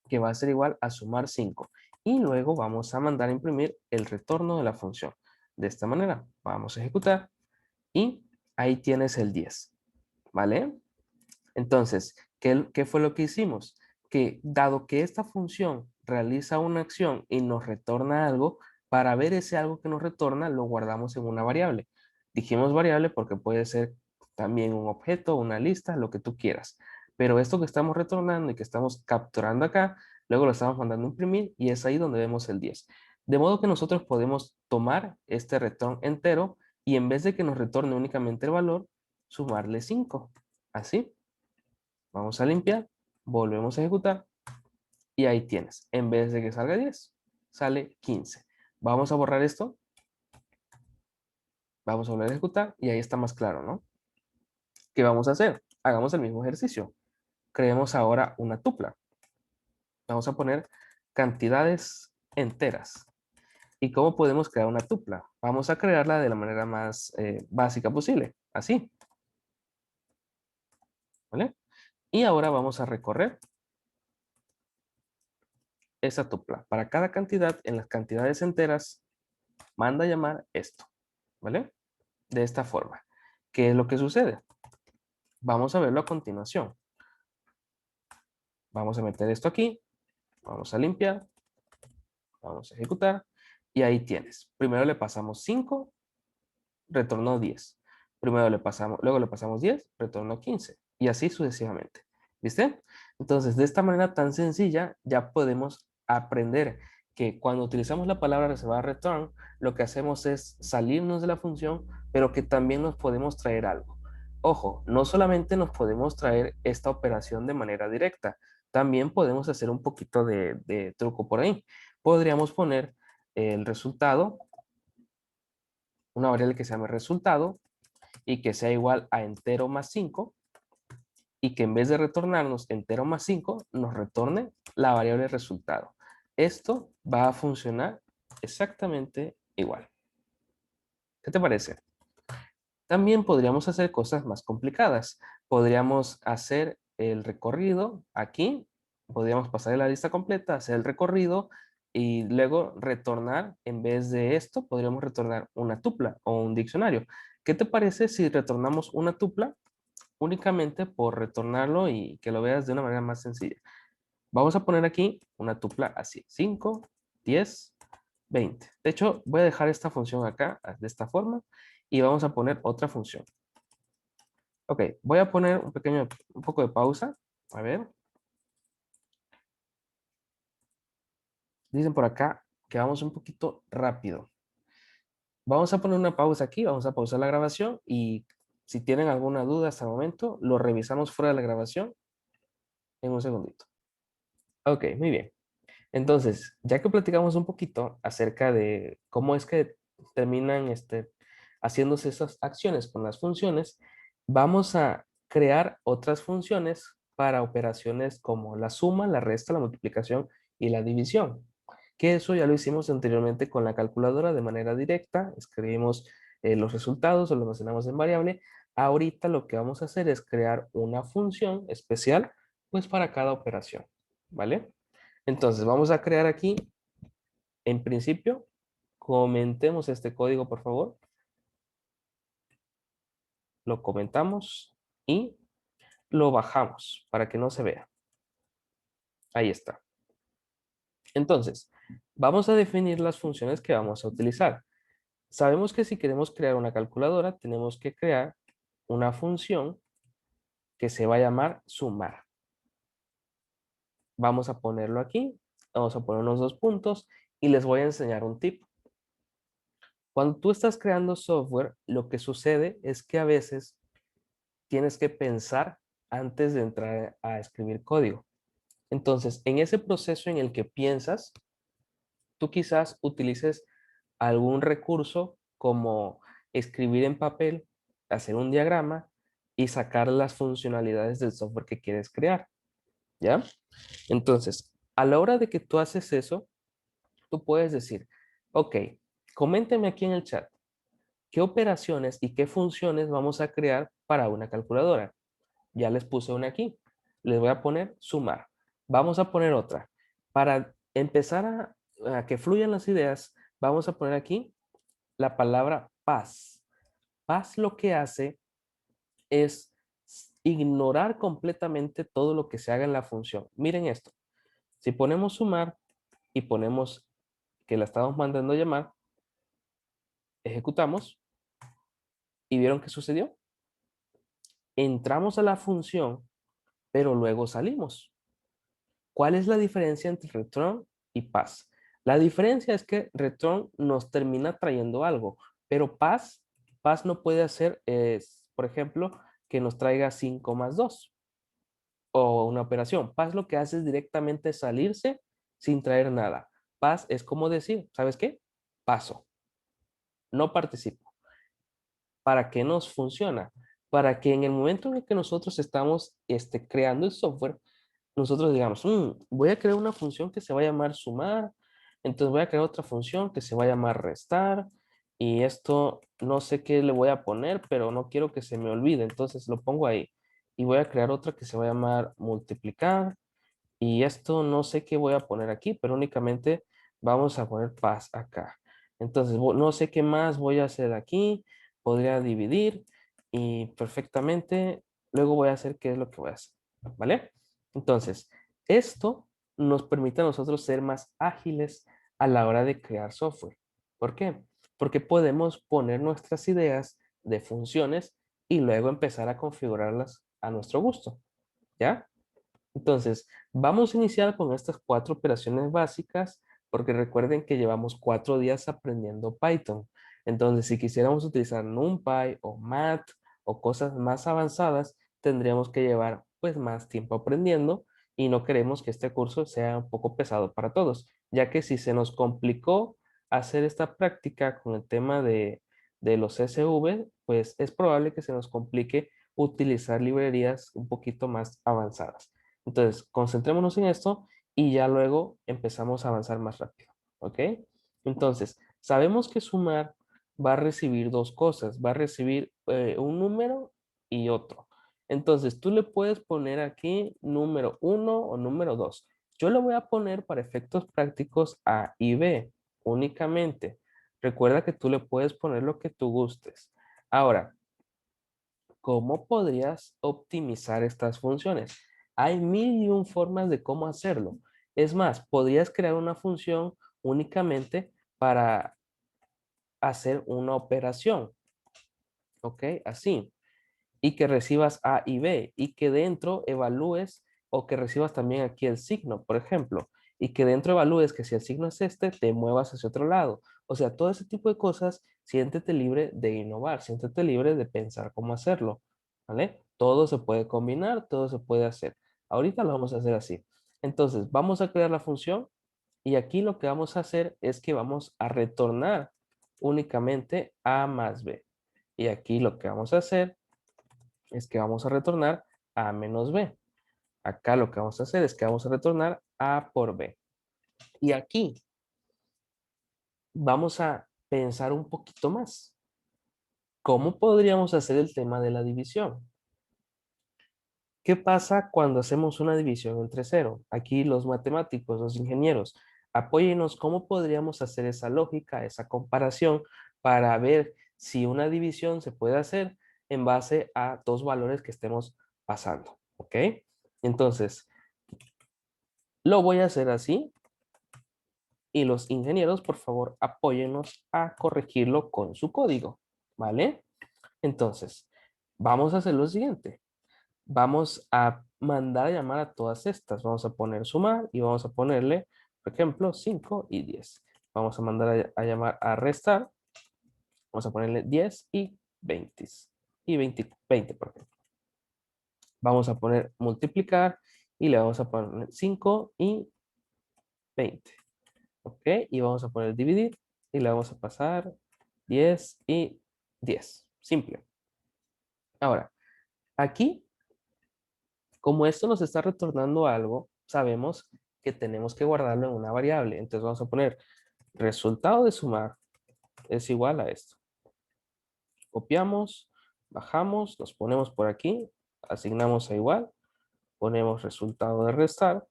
que va a ser igual a sumar 5. Y luego vamos a mandar a imprimir el retorno de la función. De esta manera, vamos a ejecutar y ahí tienes el 10. ¿Vale? Entonces, ¿qué fue lo que hicimos? Que dado que esta función realiza una acción y nos retorna algo, para ver ese algo que nos retorna, lo guardamos en una variable. Dijimos variable porque puede ser también un objeto, una lista, lo que tú quieras. Pero esto que estamos retornando y que estamos capturando acá, luego lo estamos mandando a imprimir y es ahí donde vemos el 10. De modo que nosotros podemos tomar este return entero y en vez de que nos retorne únicamente el valor, sumarle 5. Así. Vamos a limpiar, volvemos a ejecutar y ahí tienes. En vez de que salga 10, sale 15. Vamos a borrar esto, vamos a volver a ejecutar y ahí está más claro, ¿no? ¿Qué vamos a hacer? Hagamos el mismo ejercicio. Creemos ahora una tupla. Vamos a poner cantidades enteras. ¿Y cómo podemos crear una tupla? Vamos a crearla de la manera más básica posible. Así. ¿Vale? Y ahora vamos a recorrer esa tupla. Para cada cantidad, en las cantidades enteras, manda a llamar esto. ¿Vale? De esta forma. ¿Qué es lo que sucede? Vamos a verlo a continuación. Vamos a meter esto aquí. Vamos a limpiar. Vamos a ejecutar. Y ahí tienes. Primero le pasamos 5, retornó 10. Primero le pasamos, luego le pasamos 10, retornó 15. Y así sucesivamente. ¿Viste? Entonces, de esta manera tan sencilla, ya podemos aprender que cuando utilizamos la palabra reservada return, lo que hacemos es salirnos de la función, pero que también nos podemos traer algo. Ojo, no solamente nos podemos traer esta operación de manera directa, también podemos hacer un poquito de truco por ahí. Podríamos poner el resultado, una variable que se llame resultado y que sea igual a entero más 5 y que en vez de retornarnos entero más 5 nos retorne la variable resultado. Esto va a funcionar exactamente igual. ¿Qué te parece? También podríamos hacer cosas más complicadas. Podríamos hacer el recorrido aquí, podríamos pasar de la lista completa, hacer el recorrido y luego retornar, en vez de esto, podríamos retornar una tupla o un diccionario. ¿Qué te parece si retornamos una tupla únicamente por retornarlo y que lo veas de una manera más sencilla? Vamos a poner aquí una tupla así, 5, 10, 20. De hecho, voy a dejar esta función acá de esta forma y vamos a poner otra función. Ok, voy a poner un poco de pausa. A ver. Dicen por acá que vamos un poquito rápido. Vamos a poner una pausa aquí, vamos a pausar la grabación y si tienen alguna duda hasta el momento, lo revisamos fuera de la grabación en un segundito. Ok, muy bien. Entonces, ya que platicamos un poquito acerca de cómo es que terminan haciéndose esas acciones con las funciones, vamos a crear otras funciones para operaciones como la suma, la resta, la multiplicación y la división. Que eso ya lo hicimos anteriormente con la calculadora de manera directa. Escribimos los resultados o lo almacenamos en variable. Ahorita lo que vamos a hacer es crear una función especial pues para cada operación, ¿vale? Entonces vamos a crear aquí, en principio, comentemos este código por favor, lo comentamos y lo bajamos para que no se vea. Ahí está. Entonces, vamos a definir las funciones que vamos a utilizar. Sabemos que si queremos crear una calculadora, tenemos que crear una función que se va a llamar sumar. Vamos a ponerlo aquí, vamos a poner unos 2 puntos y les voy a enseñar un tip. Cuando tú estás creando software, lo que sucede es que a veces tienes que pensar antes de entrar a escribir código. Entonces, en ese proceso en el que piensas, tú quizás utilices algún recurso como escribir en papel, hacer un diagrama y sacar las funcionalidades del software que quieres crear, ¿ya? Entonces, a la hora de que tú haces eso, tú puedes decir, ok, coménteme aquí en el chat, ¿qué operaciones y qué funciones vamos a crear para una calculadora? Ya les puse una aquí. Les voy a poner sumar. Vamos a poner otra. Para empezar a que fluyan las ideas, vamos a poner aquí la palabra paz. Paz lo que hace es ignorar completamente todo lo que se haga en la función. Miren esto. Si ponemos sumar y ponemos que la estamos mandando a llamar, ejecutamos y ¿vieron qué sucedió? Entramos a la función, pero luego salimos. ¿Cuál es la diferencia entre return y pass? La diferencia es que return nos termina trayendo algo, pero pass no puede hacer, por ejemplo, que nos traiga 5 más 2 o una operación. Pass lo que hace es directamente salirse sin traer nada. Pass es como decir, ¿sabes qué? Paso, no participo. ¿Para qué nos funciona? Para que en el momento en el que nosotros estamos creando el software, nosotros digamos, voy a crear una función que se va a llamar sumar, entonces voy a crear otra función que se va a llamar restar, y esto no sé qué le voy a poner, pero no quiero que se me olvide, entonces lo pongo ahí. Y voy a crear otra que se va a llamar multiplicar, y esto no sé qué voy a poner aquí, pero únicamente vamos a poner paz acá. Entonces, no sé qué más voy a hacer aquí, podría dividir, y perfectamente, luego voy a hacer qué es lo que voy a hacer, ¿vale? Entonces, esto nos permite a nosotros ser más ágiles a la hora de crear software. ¿Por qué? Porque podemos poner nuestras ideas de funciones y luego empezar a configurarlas a nuestro gusto, ¿ya? Entonces, vamos a iniciar con estas 4 operaciones básicas porque recuerden que llevamos 4 días aprendiendo Python. Entonces, si quisiéramos utilizar NumPy o Math o cosas más avanzadas, tendríamos que llevar pues más tiempo aprendiendo y no queremos que este curso sea un poco pesado para todos, ya que si se nos complicó hacer esta práctica con el tema de los SV, pues es probable que se nos complique utilizar librerías un poquito más avanzadas. Entonces, concentrémonos en esto y ya luego empezamos a avanzar más rápido, ¿ok? Entonces, sabemos que sumar va a recibir 2 cosas, va a recibir un número y otro. Entonces, tú le puedes poner aquí número 1 o número 2. Yo le voy a poner para efectos prácticos A y B únicamente. Recuerda que tú le puedes poner lo que tú gustes. Ahora, ¿cómo podrías optimizar estas funciones? Hay mil y un formas de cómo hacerlo. Es más, podrías crear una función únicamente para hacer una operación, ¿ok? Así. Y que recibas A y B y que dentro evalúes o que recibas también aquí el signo, por ejemplo, y que dentro evalúes que si el signo es este, te muevas hacia otro lado. O sea, todo ese tipo de cosas, siéntete libre de innovar, siéntete libre de pensar cómo hacerlo, ¿vale? Todo se puede combinar, todo se puede hacer. Ahorita lo vamos a hacer así. Entonces, vamos a crear la función y aquí lo que vamos a hacer es que vamos a retornar únicamente A más B. Y aquí lo que vamos a hacer es que vamos a retornar A menos B. Acá lo que vamos a hacer es que vamos a retornar A por B. Y aquí vamos a pensar un poquito más. ¿Cómo podríamos hacer el tema de la división? ¿Qué pasa cuando hacemos una división entre cero? Aquí los matemáticos, los ingenieros, apóyennos cómo podríamos hacer esa lógica, esa comparación para ver si una división se puede hacer en base a dos valores que estemos pasando, ¿ok? Entonces, lo voy a hacer así y los ingenieros, por favor, apóyennos a corregirlo con su código, ¿vale? Entonces, vamos a hacer lo siguiente. Vamos a mandar a llamar a todas estas. Vamos a poner sumar y vamos a ponerle, por ejemplo, 5 y 10. Vamos a mandar a llamar a restar. Vamos a ponerle 10 y 20. Y 20, por ejemplo. Vamos a poner multiplicar y le vamos a poner 5 y 20. ¿Ok? Y vamos a poner dividir y le vamos a pasar 10 y 10. Simple. Ahora, aquí, como esto nos está retornando algo, sabemos que tenemos que guardarlo en una variable. Entonces vamos a poner resultado de sumar es igual a esto. Copiamos, bajamos, nos ponemos por aquí, asignamos a igual, ponemos resultado de restar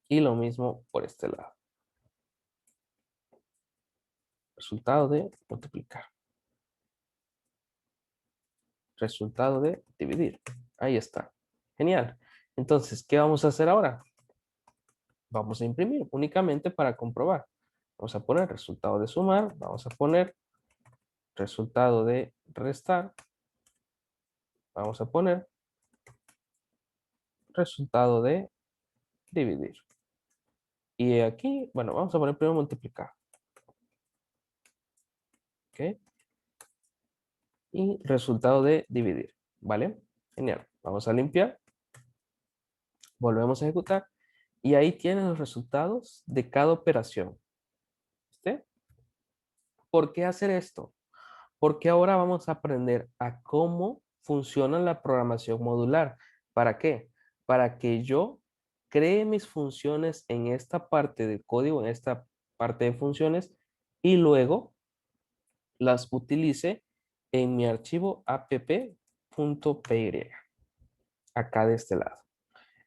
y lo mismo por este lado. Resultado de multiplicar. Resultado de dividir. Ahí está. Genial. Entonces, ¿qué vamos a hacer ahora? Vamos a imprimir únicamente para comprobar. Vamos a poner resultado de sumar, vamos a poner resultado de restar, vamos a poner resultado de dividir. Y aquí, bueno, vamos a poner primero multiplicar. ¿Ok? Y resultado de dividir. ¿Vale? Genial. Vamos a limpiar. Volvemos a ejecutar. Y ahí tienen los resultados de cada operación. ¿Viste? ¿Por qué hacer esto? Porque ahora vamos a aprender a cómo funciona la programación modular. ¿Para qué? Para que yo cree mis funciones en esta parte del código, en esta parte de funciones, y luego las utilice en mi archivo app.py, acá de este lado.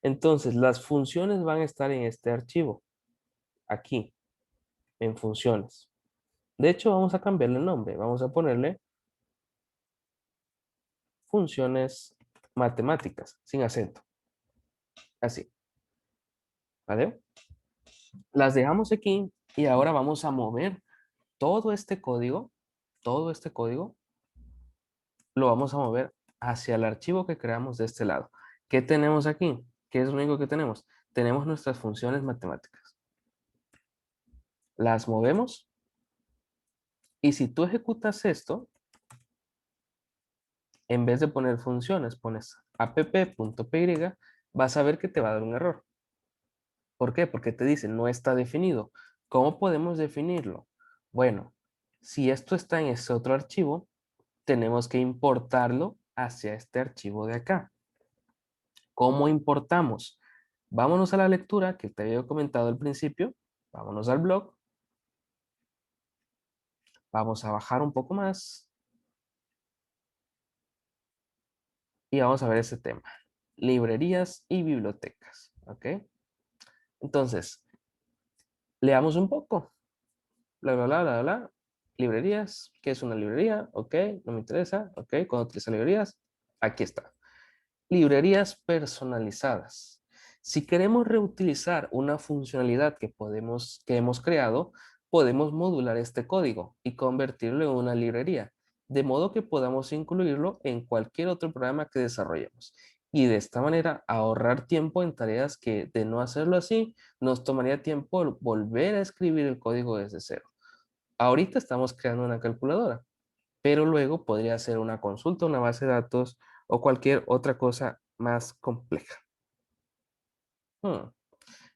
Entonces, las funciones van a estar en este archivo, aquí, en funciones. De hecho, vamos a cambiarle el nombre. Vamos a ponerle funciones matemáticas, sin acento. Así, ¿vale? Las dejamos aquí y ahora vamos a mover todo este código, lo vamos a mover hacia el archivo que creamos de este lado. ¿Qué tenemos aquí? ¿Qué es lo único que tenemos? Tenemos nuestras funciones matemáticas. Las movemos y si tú ejecutas esto, en vez de poner funciones, pones app.py, vas a ver que te va a dar un error. ¿Por qué? Porque te dice no está definido. ¿Cómo podemos definirlo? Bueno, si esto está en ese otro archivo, tenemos que importarlo hacia este archivo de acá. ¿Cómo importamos? Vámonos a la lectura que te había comentado al principio. Vámonos al blog. Vamos a bajar un poco más. Y vamos a ver ese tema. Librerías y bibliotecas. ¿Ok? Entonces, leamos un poco. Bla, bla, bla, bla, bla. Librerías. ¿Qué es una librería? Ok, no me interesa. Ok, ¿cuándo utiliza librerías? Aquí está. Librerías personalizadas. Si queremos reutilizar una funcionalidad que hemos creado, podemos modular este código y convertirlo en una librería, de modo que podamos incluirlo en cualquier otro programa que desarrollemos. Y de esta manera ahorrar tiempo en tareas que de no hacerlo así, nos tomaría tiempo volver a escribir el código desde cero. Ahorita estamos creando una calculadora, pero luego podría ser una consulta, una base de datos o cualquier otra cosa más compleja. Hmm.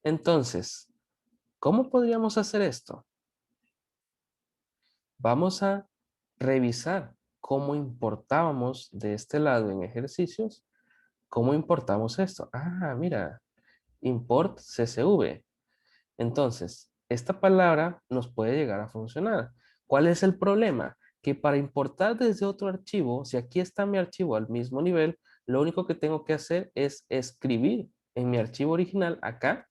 Entonces, ¿cómo podríamos hacer esto? Vamos a revisar cómo importábamos de este lado en ejercicios, cómo importamos esto. Ah, mira, import CSV. Entonces, esta palabra nos puede llegar a funcionar. ¿Cuál es el problema? que para importar desde otro archivo, si aquí está mi archivo al mismo nivel, lo único que tengo que hacer es escribir en mi archivo original acá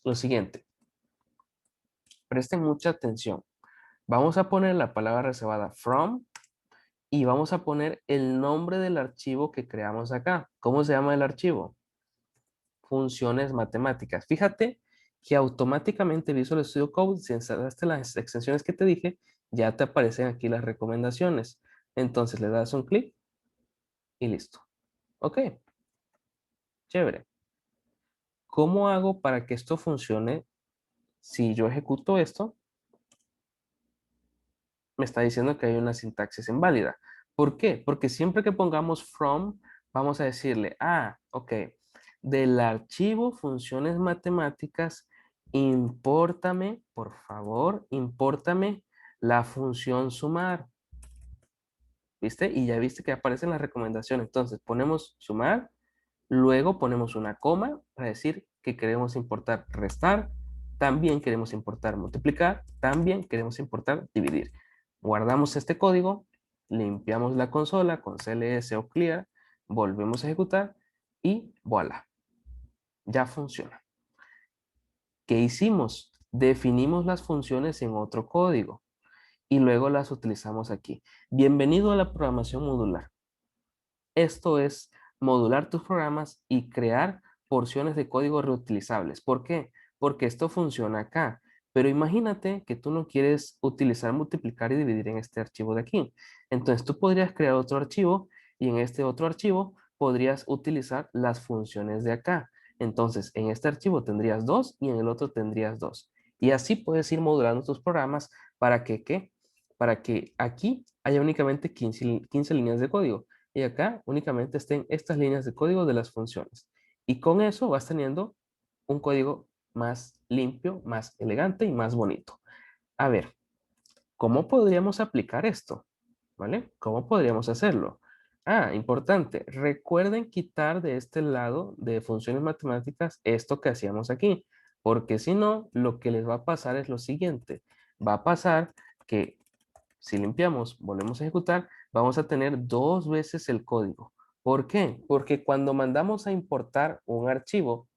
lo siguiente. Presten mucha atención. Vamos a poner la palabra reservada from y vamos a poner el nombre del archivo que creamos acá. ¿Cómo se llama el archivo? Funciones matemáticas. Fíjate que automáticamente Visual Studio Code, si instalaste las extensiones que te dije, ya te aparecen aquí las recomendaciones. Entonces le das un clic y listo. Ok, chévere. ¿Cómo hago para que esto funcione? Si yo ejecuto esto, me está diciendo que hay una sintaxis inválida. ¿Por qué? Porque siempre que pongamos from, vamos a decirle, ok, del archivo funciones matemáticas, impórtame, por favor, impórtame la función sumar. ¿Viste? Y ya viste que aparecen las recomendaciones. Entonces ponemos sumar, luego ponemos una coma para decir que queremos importar restar, también queremos importar multiplicar, también queremos importar dividir. Guardamos este código, limpiamos la consola con CLS o clear, volvemos a ejecutar y voilà, ya funciona. ¿Qué hicimos? Definimos las funciones en otro código y luego las utilizamos aquí. Bienvenido a la programación modular. Esto es modular tus programas y crear porciones de código reutilizables. ¿Por qué? Porque esto funciona acá. Pero imagínate que tú no quieres utilizar multiplicar y dividir en este archivo de aquí. Entonces tú podrías crear otro archivo y en este otro archivo podrías utilizar las funciones de acá. Entonces en este archivo tendrías 2 y en el otro tendrías 2. Y así puedes ir modulando tus programas para que, ¿qué? Para que aquí haya únicamente 15 líneas de código y acá únicamente estén estas líneas de código de las funciones. Y con eso vas teniendo un código más limpio, más elegante y más bonito. A ver, ¿cómo podríamos aplicar esto? ¿Vale? ¿Cómo podríamos hacerlo? Importante, recuerden quitar de este lado de funciones matemáticas esto que hacíamos aquí, porque si no, lo que les va a pasar es lo siguiente. Va a pasar que si limpiamos, volvemos a ejecutar, vamos a tener 2 veces el código. ¿Por qué? Porque cuando mandamos a importar un archivo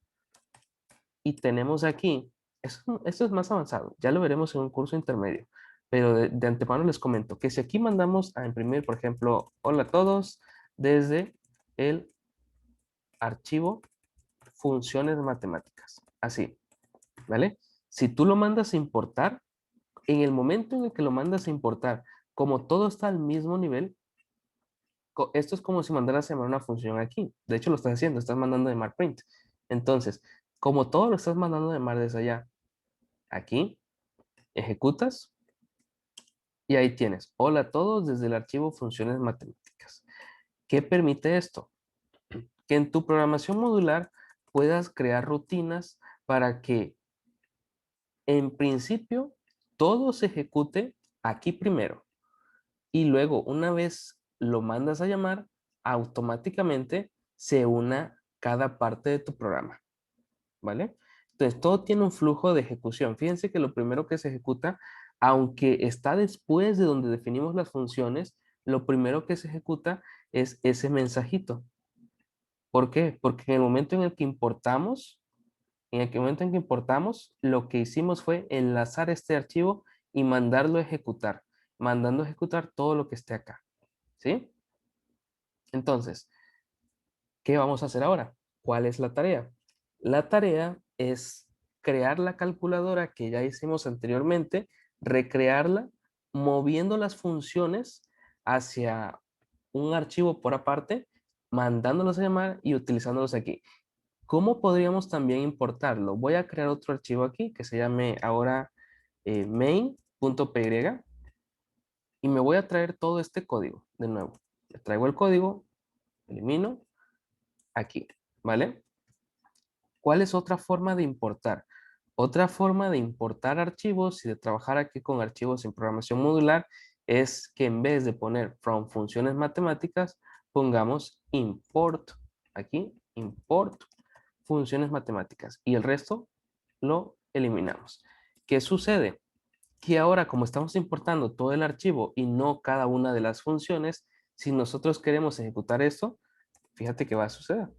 y tenemos aquí, esto es más avanzado, ya lo veremos en un curso intermedio, pero de antemano les comento que si aquí mandamos a imprimir, por ejemplo, hola a todos, desde el archivo funciones matemáticas, así, ¿vale? Si tú lo mandas a importar, en el momento en el que lo mandas a importar, como todo está al mismo nivel, esto es como si mandaras a llamar una función aquí. De hecho, lo estás haciendo, estás mandando a llamar print. Entonces, como todo lo estás mandando a llamar desde allá, aquí, ejecutas y ahí tienes. Hola a todos desde el archivo funciones matemáticas. ¿Qué permite esto? Que en tu programación modular puedas crear rutinas para que en principio todo se ejecute aquí primero. Y luego, una vez lo mandas a llamar, automáticamente se una cada parte de tu programa, ¿vale? Entonces, todo tiene un flujo de ejecución. Fíjense que lo primero que se ejecuta, aunque está después de donde definimos las funciones, lo primero que se ejecuta es ese mensajito. ¿Por qué? Porque en el momento en el que importamos, lo que hicimos fue enlazar este archivo y mandarlo a ejecutar, mandando a ejecutar todo lo que esté acá. ¿Sí? Entonces, ¿qué vamos a hacer ahora? ¿Cuál es la tarea? La tarea es crear la calculadora que ya hicimos anteriormente, recrearla, moviendo las funciones hacia un archivo por aparte, mandándolos a llamar y utilizándolos aquí. ¿Cómo podríamos también importarlo? Voy a crear otro archivo aquí que se llame ahora main.py y me voy a traer todo este código de nuevo. Le traigo el código, elimino aquí, ¿vale? ¿Cuál es otra forma de importar? Otra forma de importar archivos y de trabajar aquí con archivos en programación modular es que en vez de poner from funciones matemáticas, pongamos import, aquí, import funciones matemáticas y el resto lo eliminamos. ¿Qué sucede? que ahora, como estamos importando todo el archivo y no cada una de las funciones, si nosotros queremos ejecutar esto, fíjate qué va a suceder.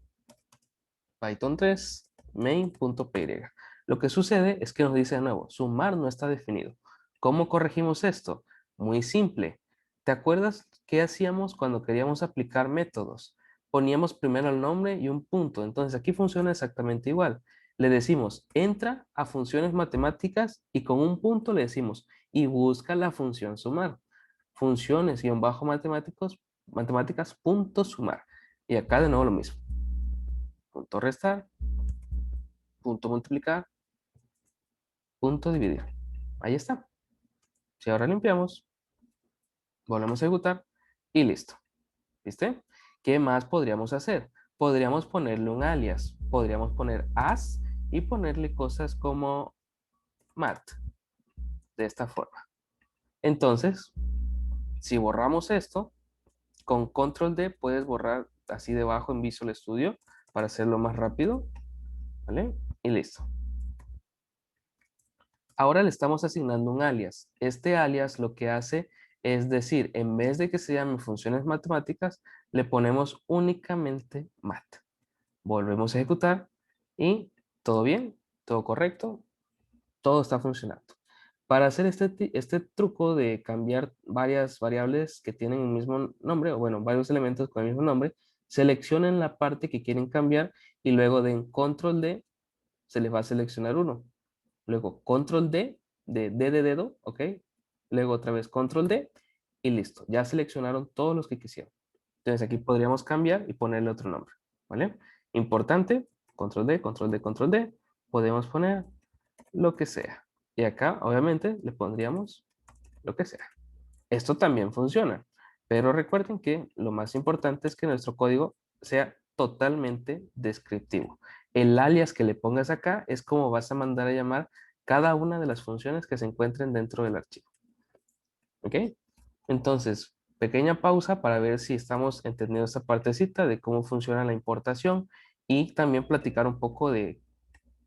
Python 3 main.py. Lo que sucede es que nos dice de nuevo, sumar no está definido. ¿Cómo corregimos esto? Muy simple. ¿Te acuerdas qué hacíamos cuando queríamos aplicar métodos? Poníamos primero el nombre y un punto. Entonces aquí funciona exactamente igual. Le decimos, entra a funciones matemáticas y con un punto le decimos, y busca la función sumar. Matemáticas punto sumar. Y acá de nuevo lo mismo. Punto restar, punto multiplicar, punto dividir. Ahí está. Si ahora limpiamos, volvemos a ejecutar y listo. ¿Viste? ¿Qué más podríamos hacer? Podríamos ponerle un alias. Podríamos poner as y ponerle cosas como mat. De esta forma. Entonces, si borramos esto, con control D puedes borrar así debajo en Visual Studio para hacerlo más rápido. ¿Vale? Y listo. Ahora le estamos asignando un alias. Este alias lo que hace es decir, en vez de que se llamen funciones matemáticas, le ponemos únicamente mat. Volvemos a ejecutar y todo bien, todo correcto, todo está funcionando. Para hacer este truco de cambiar varias variables que tienen el mismo nombre, o bueno, varios elementos con el mismo nombre, seleccionen la parte que quieren cambiar y luego den control D, se les va a seleccionar uno. Luego control D, de dedo, ¿ok? Luego otra vez control D y listo. Ya seleccionaron todos los que quisieron. Entonces aquí podríamos cambiar y ponerle otro nombre, ¿vale? Importante, control D, control D, control D. Podemos poner lo que sea. Y acá, obviamente, le pondríamos lo que sea. Esto también funciona, pero recuerden que lo más importante es que nuestro código sea totalmente descriptivo. El alias que le pongas acá es como vas a mandar a llamar cada una de las funciones que se encuentren dentro del archivo. ¿Ok? Entonces, pequeña pausa para ver si estamos entendiendo esta partecita de cómo funciona la importación y también platicar un poco de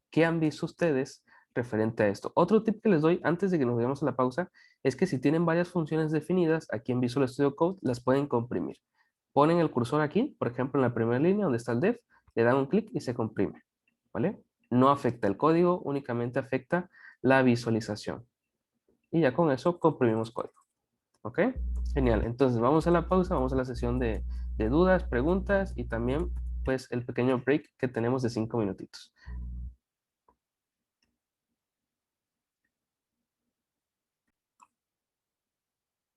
qué han visto ustedes referente a esto. Otro tip que les doy antes de que nos vayamos a la pausa es que si tienen varias funciones definidas aquí en Visual Studio Code, las pueden comprimir. Ponen el cursor aquí, por ejemplo, en la primera línea donde está el def, le dan un clic y se comprime, ¿vale? No afecta el código, únicamente afecta la visualización. Y ya con eso comprimimos código, ¿ok? Genial, entonces vamos a la pausa, vamos a la sesión de dudas, preguntas y también pues el pequeño break que tenemos de 5 minutitos.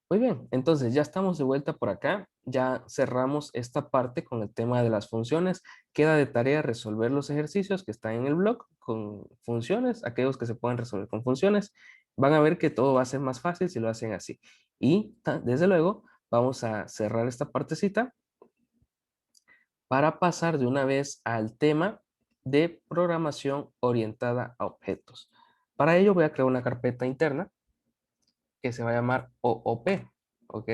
Muy bien, entonces ya estamos de vuelta por acá, ya cerramos esta parte con el tema de las funciones, queda de tarea resolver los ejercicios que están en el blog con funciones, aquellos que se pueden resolver con funciones, van a ver que todo va a ser más fácil si lo hacen así. Y desde luego vamos a cerrar esta partecita para pasar de una vez al tema de programación orientada a objetos. Para ello voy a crear una carpeta interna que se va a llamar OOP, ¿ok?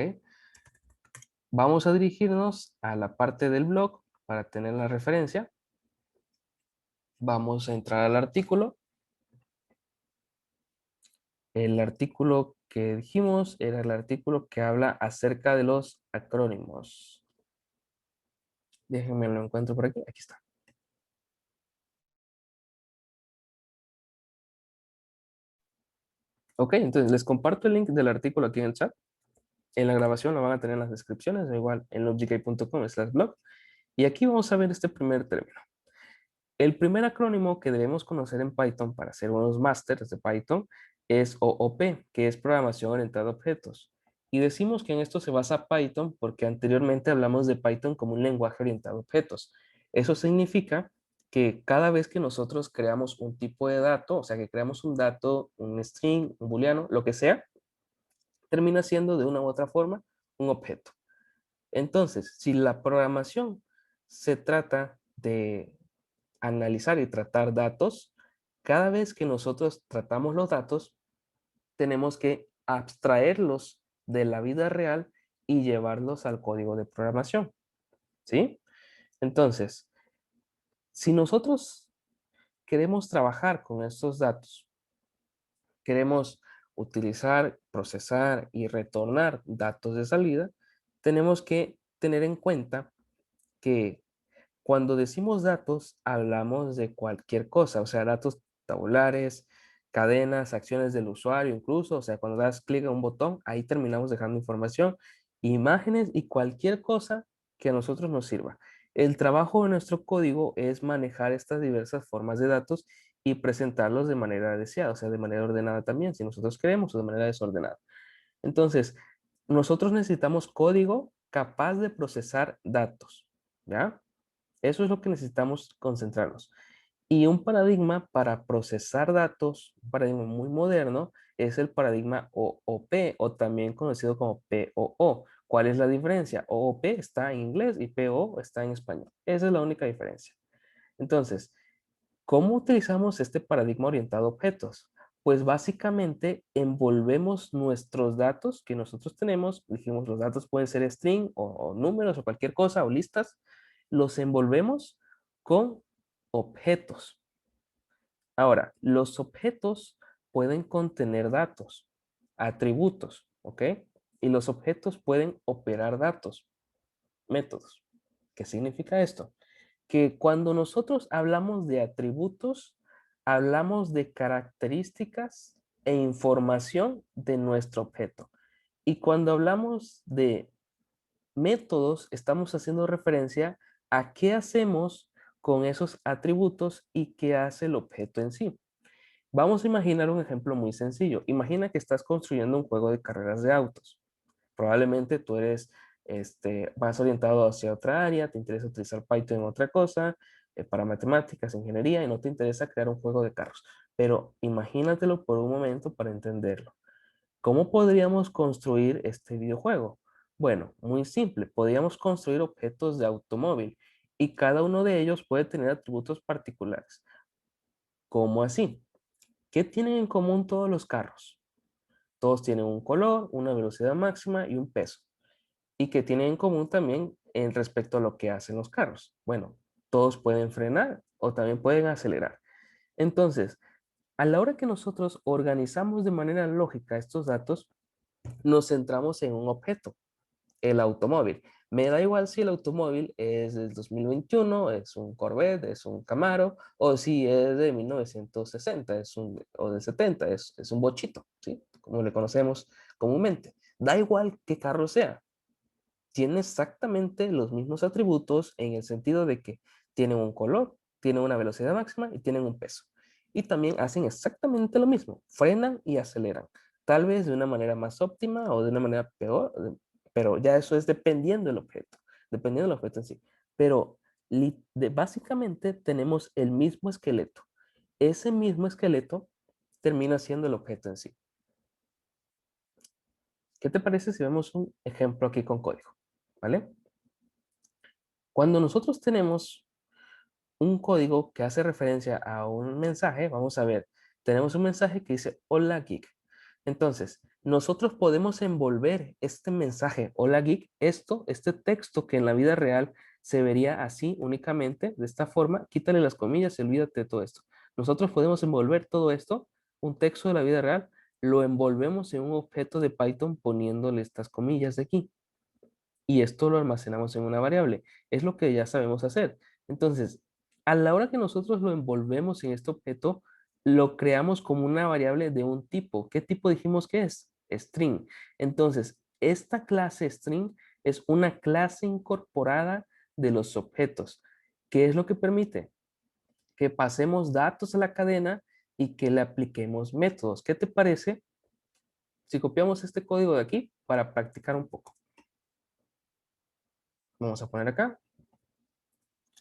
Vamos a dirigirnos a la parte del blog para tener la referencia. Vamos a entrar al artículo. El artículo que dijimos era el artículo que habla acerca de los acrónimos. Déjenme lo encuentro por aquí. Aquí está. Ok, entonces les comparto el link del artículo aquí en el chat. En la grabación lo van a tener en las descripciones, o igual en logicay.com/blog. Y aquí vamos a ver este primer término. El primer acrónimo que debemos conocer en Python para hacer unos másters de Python es OOP, que es Programación Orientada a Objetos. Y decimos que en esto se basa Python porque anteriormente hablamos de Python como un lenguaje orientado a objetos. Eso significa que cada vez que nosotros creamos un tipo de dato, o sea, que creamos un dato, un string, un booleano, lo que sea, termina siendo de una u otra forma un objeto. Entonces, si la programación se trata de analizar y tratar datos, cada vez que nosotros tratamos los datos, tenemos que abstraerlos de la vida real y llevarlos al código de programación, ¿sí? Entonces, si nosotros queremos trabajar con estos datos, queremos utilizar, procesar y retornar datos de salida, tenemos que tener en cuenta que cuando decimos datos, hablamos de cualquier cosa, o sea, datos tabulares, cadenas, acciones del usuario incluso, o sea, cuando das clic a un botón, ahí terminamos dejando información, imágenes y cualquier cosa que a nosotros nos sirva. El trabajo de nuestro código es manejar estas diversas formas de datos y presentarlos de manera deseada, o sea, de manera ordenada también, si nosotros queremos, o de manera desordenada. Entonces, nosotros necesitamos código capaz de procesar datos, ¿ya? Eso es lo que necesitamos concentrarnos. Y un paradigma para procesar datos, un paradigma muy moderno, es el paradigma OOP o también conocido como POO. ¿Cuál es la diferencia? OOP está en inglés y POO está en español. Esa es la única diferencia. Entonces, ¿cómo utilizamos este paradigma orientado a objetos? Pues básicamente envolvemos nuestros datos que nosotros tenemos, dijimos los datos pueden ser string o números o cualquier cosa o listas, los envolvemos con objetos. Ahora, los objetos pueden contener datos, atributos, ¿ok? Y los objetos pueden operar datos, métodos. ¿Qué significa esto? Que cuando nosotros hablamos de atributos, hablamos de características e información de nuestro objeto. Y cuando hablamos de métodos, estamos haciendo referencia a qué hacemos con esos atributos y qué hace el objeto en sí. Vamos a imaginar un ejemplo muy sencillo. Imagina que estás construyendo un juego de carreras de autos. Probablemente tú eres, vas orientado hacia otra área, te interesa utilizar Python en otra cosa, para matemáticas, ingeniería, y no te interesa crear un juego de carros. Pero imagínatelo por un momento para entenderlo. ¿Cómo podríamos construir este videojuego? Bueno, muy simple. Podríamos construir objetos de automóvil y cada uno de ellos puede tener atributos particulares. ¿Cómo así? ¿Qué tienen en común todos los carros? Todos tienen un color, una velocidad máxima y un peso. ¿Y qué tienen en común también en respecto a lo que hacen los carros? Bueno, todos pueden frenar o también pueden acelerar. Entonces, a la hora que nosotros organizamos de manera lógica estos datos, nos centramos en un objeto, el automóvil. Me da igual si el automóvil es del 2021, es un Corvette, es un Camaro, o si es de 1960, o de 70, es un bochito, ¿sí? Como le conocemos comúnmente. Da igual qué carro sea, tiene exactamente los mismos atributos en el sentido de que tienen un color, tienen una velocidad máxima y tienen un peso. Y también hacen exactamente lo mismo, frenan y aceleran, tal vez de una manera más óptima o de una manera peor, pero ya eso es dependiendo del objeto en sí. Pero básicamente tenemos el mismo esqueleto. Ese mismo esqueleto termina siendo el objeto en sí. ¿Qué te parece si vemos un ejemplo aquí con código? ¿Vale? Cuando nosotros tenemos un código que hace referencia a un mensaje, vamos a ver, tenemos un mensaje que dice Hola Geek. Entonces, nosotros podemos envolver este mensaje Hola Geek, este texto que en la vida real se vería así únicamente, de esta forma, quítale las comillas y olvídate de todo esto. Nosotros podemos envolver todo esto, un texto de la vida real, lo envolvemos en un objeto de Python poniéndole estas comillas de aquí y esto lo almacenamos en una variable. Es lo que ya sabemos hacer. Entonces, a la hora que nosotros lo envolvemos en este objeto, lo creamos como una variable de un tipo. ¿Qué tipo dijimos que es? String. Entonces, esta clase string es una clase incorporada de los objetos. ¿Qué es lo que permite? Que pasemos datos a la cadena y que le apliquemos métodos. ¿Qué te parece si copiamos este código de aquí para practicar un poco? Vamos a poner acá.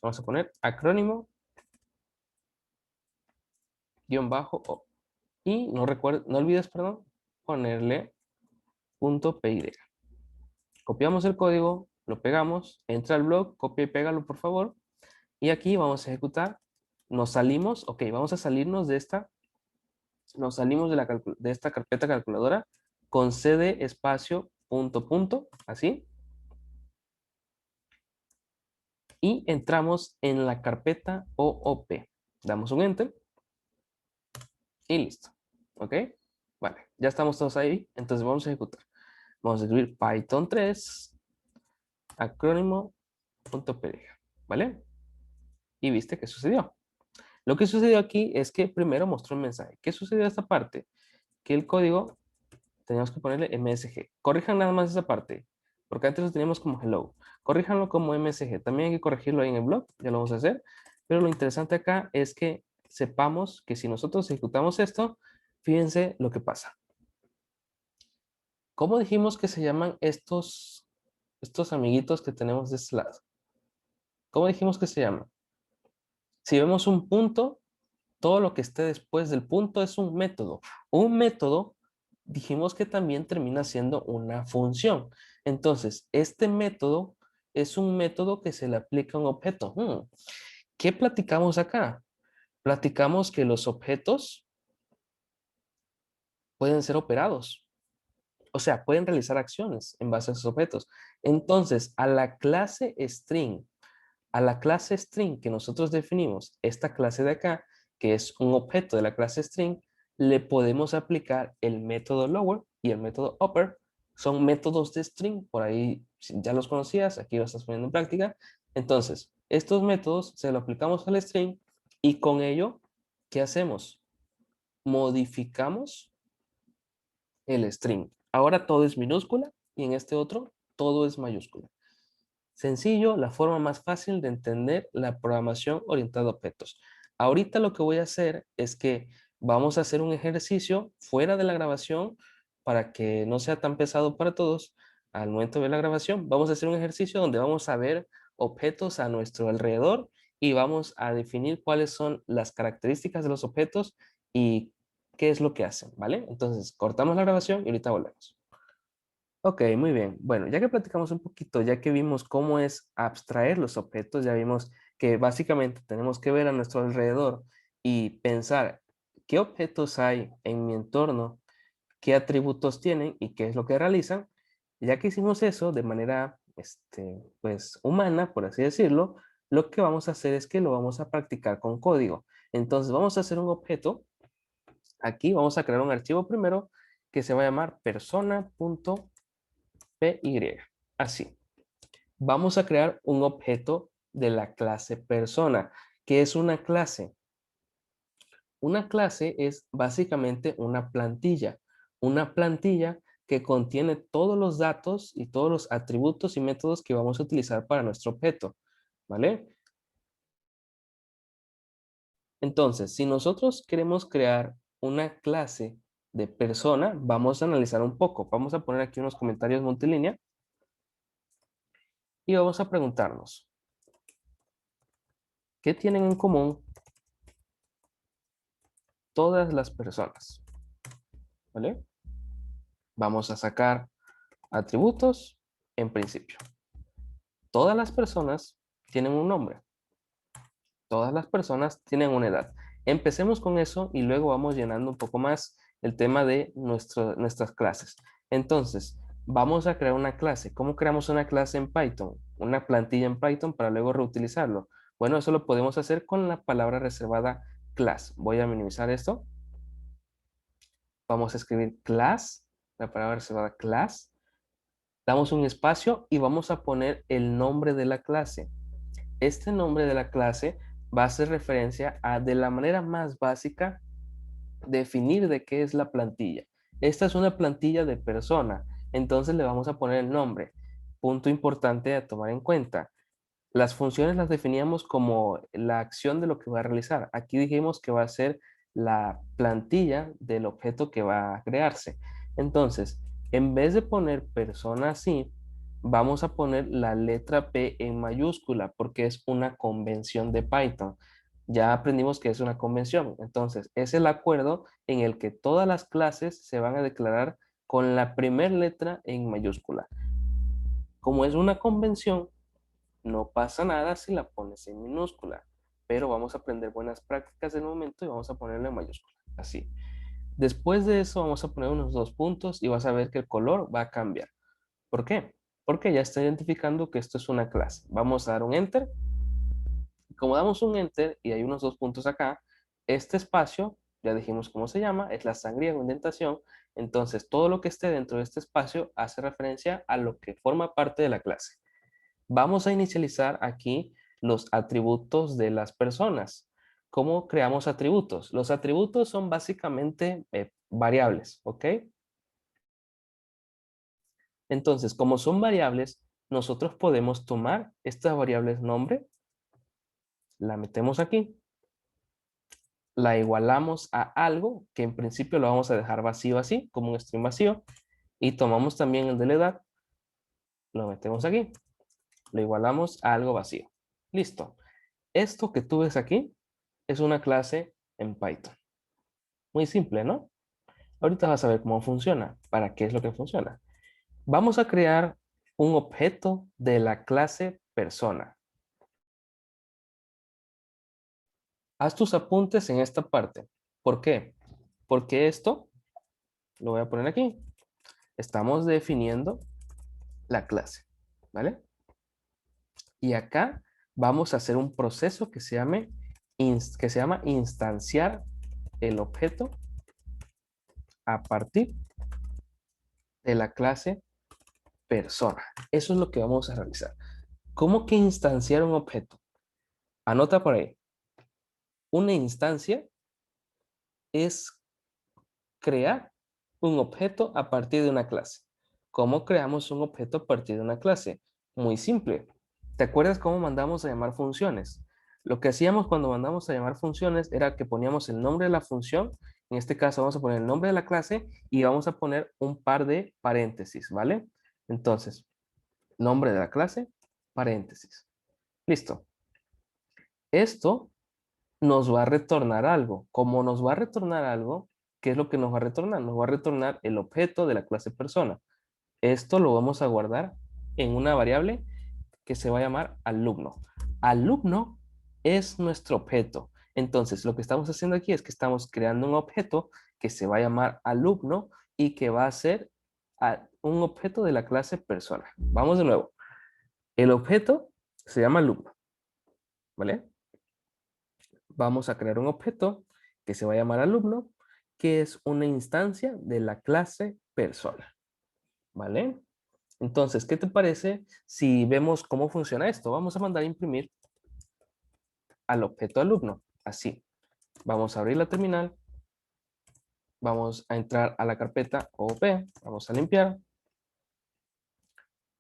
Vamos a poner acrónimo guión bajo O. Y no olvides, perdón, ponerle punto .py. Copiamos el código, lo pegamos, entra al blog, copia y pégalo por favor. Y aquí vamos a ejecutar. Nos salimos, ok, vamos a salirnos de esta, nos salimos de esta carpeta calculadora con cd espacio punto punto, así. Y entramos en la carpeta OOP. Damos un enter y listo. ¿Ok? Vale, ya estamos todos ahí, entonces vamos a ejecutar. Vamos a escribir Python 3 acrónimo.pdg, ¿vale? Y viste qué sucedió. Lo que sucedió aquí es que primero mostró un mensaje. ¿Qué sucedió a esta parte? Que el código teníamos que ponerle MSG. Corrijan nada más esa parte, porque antes lo teníamos como hello. Corríjanlo como MSG. También hay que corregirlo ahí en el blog, ya lo vamos a hacer. Pero lo interesante acá es que sepamos que si nosotros ejecutamos esto, fíjense lo que pasa. ¿Cómo dijimos que se llaman estos amiguitos que tenemos de este lado? ¿Cómo dijimos que se llaman? Si vemos un punto, todo lo que esté después del punto es un método. Un método, dijimos que también termina siendo una función. Entonces, este método es un método que se le aplica a un objeto. ¿Qué platicamos acá? Platicamos que los objetos pueden ser operados. O sea, pueden realizar acciones en base a esos objetos. Entonces, a la clase string que nosotros definimos, esta clase de acá, que es un objeto de la clase string, le podemos aplicar el método lower y el método upper. Son métodos de string, por ahí si ya los conocías, aquí lo estás poniendo en práctica. Entonces, estos métodos se lo aplicamos al string y con ello, ¿qué hacemos? Modificamos el string. Ahora todo es minúscula y en este otro todo es mayúscula. Sencillo, la forma más fácil de entender la programación orientada a objetos. Ahorita lo que voy a hacer es que vamos a hacer un ejercicio fuera de la grabación para que no sea tan pesado para todos. Al momento de ver la grabación, vamos a hacer un ejercicio donde vamos a ver objetos a nuestro alrededor y vamos a definir cuáles son las características de los objetos y qué es lo que hacen, ¿vale? Entonces, cortamos la grabación y ahorita volvemos. Ok, muy bien. Bueno, ya que platicamos un poquito, ya que vimos cómo es abstraer los objetos, ya vimos que básicamente tenemos que ver a nuestro alrededor y pensar qué objetos hay en mi entorno, qué atributos tienen y qué es lo que realizan. Ya que hicimos eso de manera, pues, humana, por así decirlo, lo que vamos a hacer es que lo vamos a practicar con código. Entonces, vamos a hacer un objeto. Aquí vamos a crear un archivo primero que se va a llamar persona.py. Así. Vamos a crear un objeto de la clase persona. ¿Qué es una clase? Una clase es básicamente una plantilla. Una plantilla que contiene todos los datos y todos los atributos y métodos que vamos a utilizar para nuestro objeto. ¿Vale? Entonces, si nosotros queremos crear una clase de persona, vamos a analizar un poco. Vamos a poner aquí unos comentarios multilínea y vamos a preguntarnos, ¿qué tienen en común todas las personas? ¿Vale? Vamos a sacar atributos en principio. Todas las personas tienen un nombre. Todas las personas tienen una edad. Empecemos con eso y luego vamos llenando un poco más el tema de nuestras clases. Entonces, vamos a crear una clase. ¿Cómo creamos una clase en Python? Una plantilla en Python para luego reutilizarlo. Bueno, eso lo podemos hacer con la palabra reservada class. Voy a minimizar esto. Vamos a escribir class, la palabra reservada class. Damos un espacio y vamos a poner el nombre de la clase. Este nombre de la clase va a hacer referencia a, de la manera más básica, definir de qué es la plantilla. Esta es una plantilla de persona, entonces le vamos a poner el nombre. Punto importante a tomar en cuenta. Las funciones las definíamos como la acción de lo que va a realizar. Aquí dijimos que va a ser la plantilla del objeto que va a crearse. Entonces, en vez de poner persona así, vamos a poner la letra P en mayúscula porque es una convención de Python. Ya aprendimos que es una convención. Entonces, es el acuerdo en el que todas las clases se van a declarar con la primera letra en mayúscula. Como es una convención, no pasa nada si la pones en minúscula, pero vamos a aprender buenas prácticas del momento y vamos a ponerla en mayúscula, así. Después de eso vamos a poner unos dos puntos y vas a ver que el color va a cambiar. ¿Por qué? Porque ya está identificando que esto es una clase. Vamos a dar un enter. Como damos un enter y hay unos dos puntos acá, este espacio ya dijimos cómo se llama, es la sangría con indentación. Entonces, todo lo que esté dentro de este espacio hace referencia a lo que forma parte de la clase. Vamos a inicializar aquí los atributos de las personas. ¿Cómo creamos atributos? Los atributos son básicamente variables, ¿ok? Entonces, como son variables, nosotros podemos tomar estas variables nombre, la metemos aquí, la igualamos a algo que en principio lo vamos a dejar vacío así, como un string vacío, y tomamos también el de la edad, lo metemos aquí, lo igualamos a algo vacío. Listo. Esto que tú ves aquí es una clase en Python. Muy simple, ¿no? Ahorita vas a ver cómo funciona, para qué es lo que funciona. Vamos a crear un objeto de la clase persona. Haz tus apuntes en esta parte. ¿Por qué? Porque esto, lo voy a poner aquí, estamos definiendo la clase, ¿vale? Y acá vamos a hacer un proceso que se llama instanciar el objeto a partir de la clase persona. Eso es lo que vamos a realizar. ¿Cómo que instanciar un objeto? Anota por ahí. Una instancia es crear un objeto a partir de una clase. ¿Cómo creamos un objeto a partir de una clase? Muy simple. ¿Te acuerdas cómo mandamos a llamar funciones? Lo que hacíamos cuando mandamos a llamar funciones era que poníamos el nombre de la función, en este caso vamos a poner el nombre de la clase y vamos a poner un par de paréntesis, ¿vale? Entonces, nombre de la clase, paréntesis. Listo. Esto nos va a retornar algo. Como nos va a retornar algo, ¿qué es lo que nos va a retornar? Nos va a retornar el objeto de la clase persona. Esto lo vamos a guardar en una variable que se va a llamar alumno. Alumno es nuestro objeto. Entonces, lo que estamos haciendo aquí es que estamos creando un objeto que se va a llamar alumno y que va a ser un objeto de la clase persona. Vamos de nuevo. El objeto se llama alumno, ¿vale? Vamos a crear un objeto que se va a llamar alumno, que es una instancia de la clase persona, ¿vale? Entonces, ¿qué te parece si vemos cómo funciona esto? Vamos a mandar a imprimir al objeto alumno, así. Vamos a abrir la terminal, vamos a entrar a la carpeta OOP, vamos a limpiar,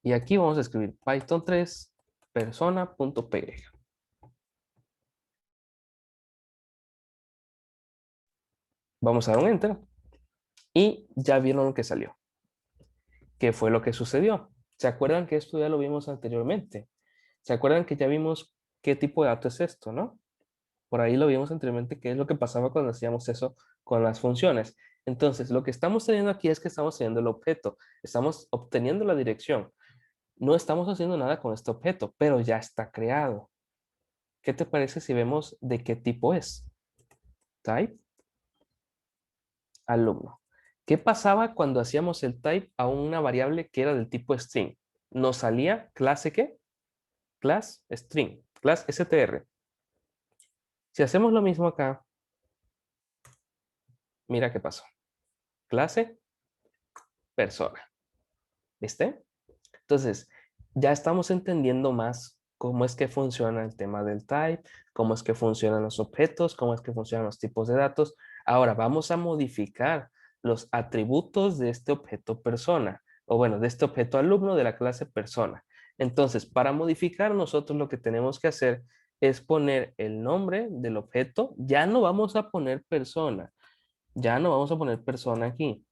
y aquí vamos a escribir Python 3 persona.py. Vamos a dar un enter y ya vieron lo que salió. ¿Qué fue lo que sucedió? ¿Se acuerdan que esto ya lo vimos anteriormente? ¿Se acuerdan que ya vimos qué tipo de dato es esto, no? Por ahí lo vimos anteriormente, qué es lo que pasaba cuando hacíamos eso con las funciones. Entonces, lo que estamos teniendo aquí es que estamos teniendo el objeto, estamos obteniendo la dirección. No estamos haciendo nada con este objeto, pero ya está creado. ¿Qué te parece si vemos de qué tipo es? Type, alumno. ¿Qué pasaba cuando hacíamos el type a una variable que era del tipo string? Nos salía clase ¿qué? Class string, class str. Si hacemos lo mismo acá, mira qué pasó. Clase persona. ¿Viste? Entonces, ya estamos entendiendo más cómo es que funciona el tema del type, cómo es que funcionan los objetos, cómo es que funcionan los tipos de datos. Ahora vamos a modificar los atributos de este objeto persona, o bueno, de este objeto alumno de la clase persona. Entonces, para modificar nosotros lo que tenemos que hacer es poner el nombre del objeto. Ya no vamos a poner persona, ya no vamos a poner persona aquí.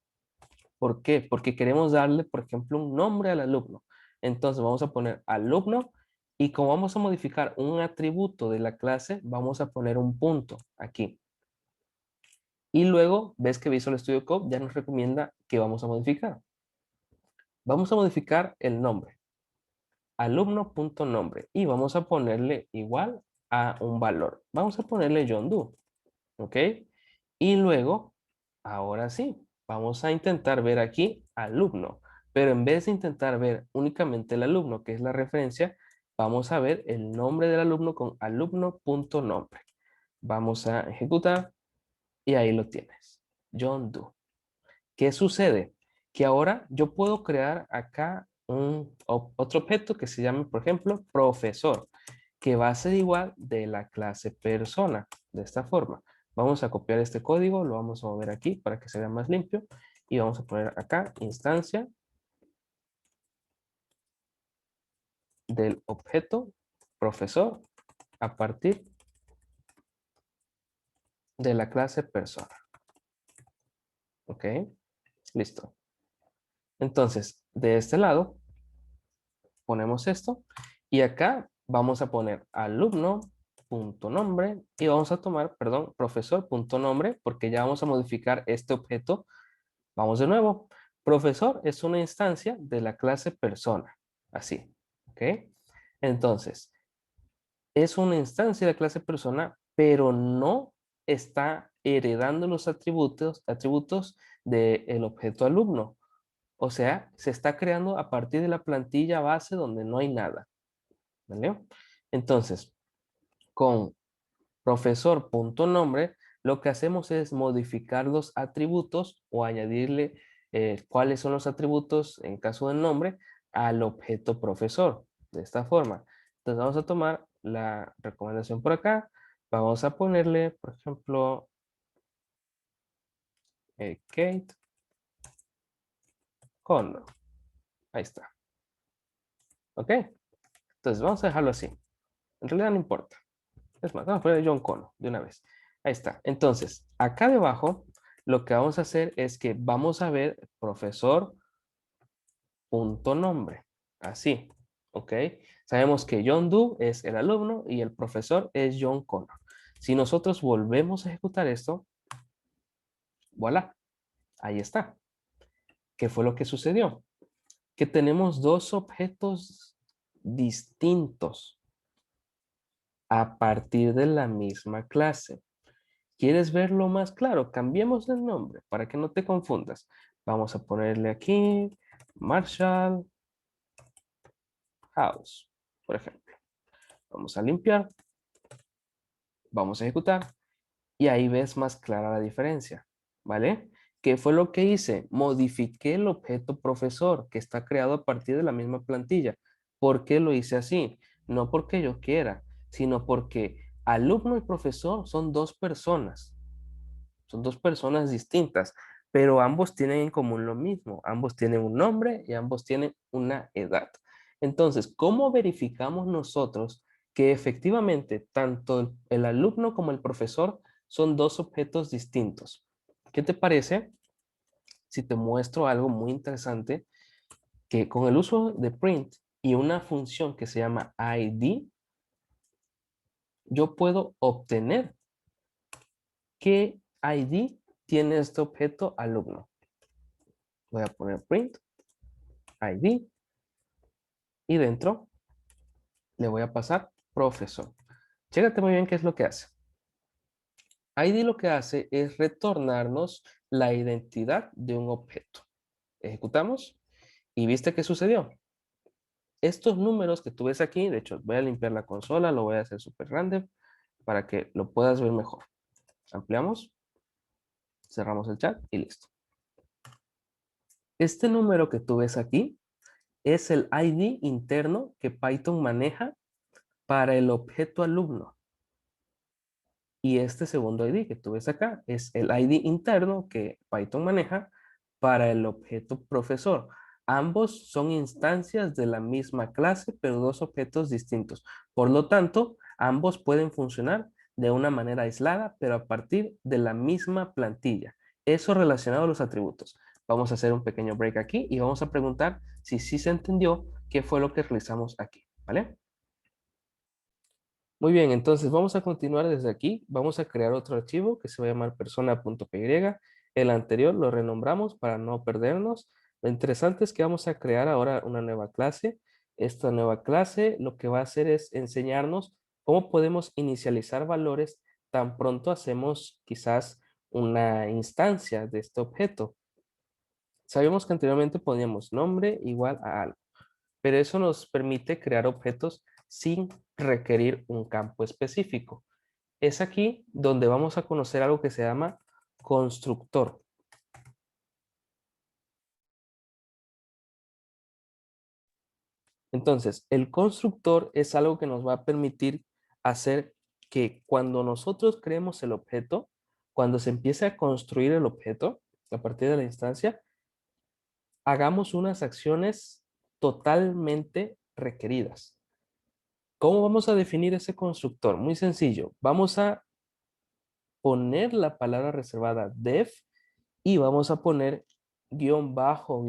¿Por qué? Porque queremos darle, por ejemplo, un nombre al alumno. Entonces vamos a poner alumno y como vamos a modificar un atributo de la clase, vamos a poner un punto aquí. Y luego, ves que Visual Studio Code ya nos recomienda que vamos a modificar. Vamos a modificar el nombre. Alumno.nombre. Y vamos a ponerle igual a un valor. Vamos a ponerle John Doe. ¿Ok? Y luego, ahora sí, vamos a intentar ver aquí alumno, pero en vez de intentar ver únicamente el alumno, que es la referencia, vamos a ver el nombre del alumno con alumno.nombre. Vamos a ejecutar Y ahí lo tienes, John Doe. ¿Qué sucede? Que ahora yo puedo crear acá otro objeto que se llame, por ejemplo, profesor, que va a ser igual de la clase persona, de esta forma. Vamos a copiar este código, lo vamos a mover aquí para que se vea más limpio y vamos a poner acá instancia del objeto profesor a partir de la clase persona. ¿Ok? Listo. Entonces, de este lado, ponemos esto y acá vamos a poner alumno.nombre y vamos a tomar, perdón, profesor.nombre porque ya vamos a modificar este objeto. Vamos de nuevo. Profesor es una instancia de la clase persona. Así. ¿Ok? Entonces, es una instancia de la clase persona, pero no está heredando los atributos del objeto alumno. O sea, se está creando a partir de la plantilla base donde no hay nada. ¿Vale? Entonces, con profesor.nombre, lo que hacemos es modificar los atributos o añadirle cuáles son los atributos en caso del nombre al objeto profesor. De esta forma. Entonces vamos a tomar la recomendación por acá. Vamos a ponerle, por ejemplo, Kate Condor. Ahí está. ¿Ok? Entonces vamos a dejarlo así. En realidad no importa. Es más, vamos a poner John Connor de una vez. Ahí está. Entonces, acá debajo, lo que vamos a hacer es que vamos a ver profesor punto nombre. Así. ¿Ok? Sabemos que John Doe es el alumno y el profesor es John Connor. Si nosotros volvemos a ejecutar esto, voilà, ahí está. ¿Qué fue lo que sucedió? Que tenemos dos objetos distintos a partir de la misma clase. ¿Quieres verlo más claro? Cambiemos el nombre para que no te confundas. Vamos a ponerle aquí Marshall House, por ejemplo. Vamos a limpiar, vamos a ejecutar y ahí ves más clara la diferencia, ¿vale? ¿Qué fue lo que hice? Modifiqué el objeto profesor que está creado a partir de la misma plantilla. ¿Por qué lo hice así? No porque yo quiera, sino porque alumno y profesor son dos personas distintas, pero ambos tienen en común lo mismo. Ambos tienen un nombre y ambos tienen una edad. Entonces, ¿cómo verificamos nosotros que efectivamente tanto el alumno como el profesor son dos objetos distintos? ¿Qué te parece si te muestro algo muy interesante que con el uso de print y una función que se llama ID, yo puedo obtener qué ID tiene este objeto alumno? Voy a poner print ID y dentro le voy a pasar profesor. Chécate muy bien qué es lo que hace. ID lo que hace es retornarnos la identidad de un objeto. Ejecutamos y ¿viste qué sucedió? Estos números que tú ves aquí, de hecho voy a limpiar la consola, lo voy a hacer super random para que lo puedas ver mejor. Ampliamos, cerramos el chat y listo. Este número que tú ves aquí es el ID interno que Python maneja para el objeto alumno. Y este segundo ID que tú ves acá es el ID interno que Python maneja para el objeto profesor. Ambos son instancias de la misma clase, pero dos objetos distintos. Por lo tanto, ambos pueden funcionar de una manera aislada, pero a partir de la misma plantilla. Eso relacionado a los atributos. Vamos a hacer un pequeño break aquí y vamos a preguntar si sí se entendió qué fue lo que realizamos aquí, ¿vale? Muy bien, entonces vamos a continuar desde aquí. Vamos a crear otro archivo que se va a llamar persona.py. El anterior lo renombramos para no perdernos. Lo interesante es que vamos a crear ahora una nueva clase. Esta nueva clase lo que va a hacer es enseñarnos cómo podemos inicializar valores tan pronto hacemos quizás una instancia de este objeto. Sabemos que anteriormente poníamos nombre igual a algo, pero eso nos permite crear objetos sin requerir un campo específico. Es aquí donde vamos a conocer algo que se llama constructor. Entonces, el constructor es algo que nos va a permitir hacer que cuando nosotros creemos el objeto, cuando se empiece a construir el objeto, a partir de la instancia, hagamos unas acciones totalmente requeridas. ¿Cómo vamos a definir ese constructor? Muy sencillo. Vamos a poner la palabra reservada def y vamos a poner guión bajo,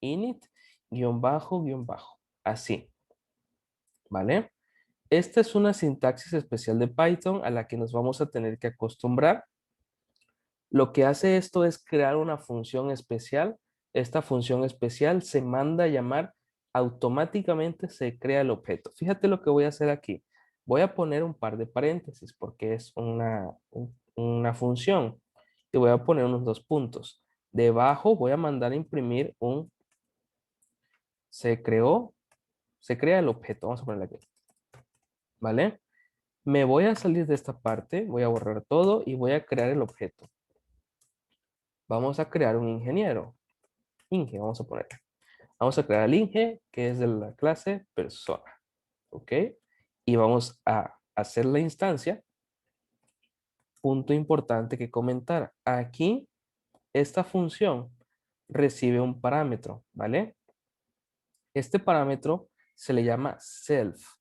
init, guión bajo. Así, ¿vale? Esta es una sintaxis especial de Python a la que nos vamos a tener que acostumbrar. Lo que hace esto es crear una función especial. Esta función especial se manda a llamar, automáticamente se crea el objeto. Fíjate lo que voy a hacer aquí. Voy a poner un par de paréntesis porque es una función. Y voy a poner unos dos puntos. Debajo voy a mandar a imprimir se crea el objeto. Vamos a ponerle aquí. ¿Vale? Me voy a salir de esta parte, voy a borrar todo y voy a crear el objeto. Vamos a crear un ingeniero. Inge, vamos a poner. Vamos a crear al Inge, que es de la clase persona. ¿Ok? Y vamos a hacer la instancia. Punto importante que comentar. Aquí, esta función recibe un parámetro, ¿vale? Este parámetro se le llama self.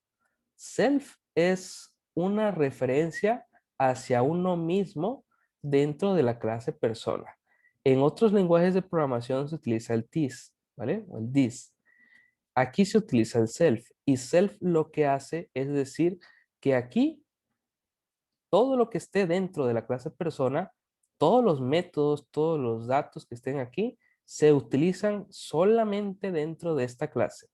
Self es una referencia hacia uno mismo dentro de la clase persona. En otros lenguajes de programación se utiliza el this, ¿vale? O el this. Aquí se utiliza el self y self lo que hace es decir que aquí todo lo que esté dentro de la clase persona, todos los métodos, todos los datos que estén aquí, se utilizan solamente dentro de esta clase,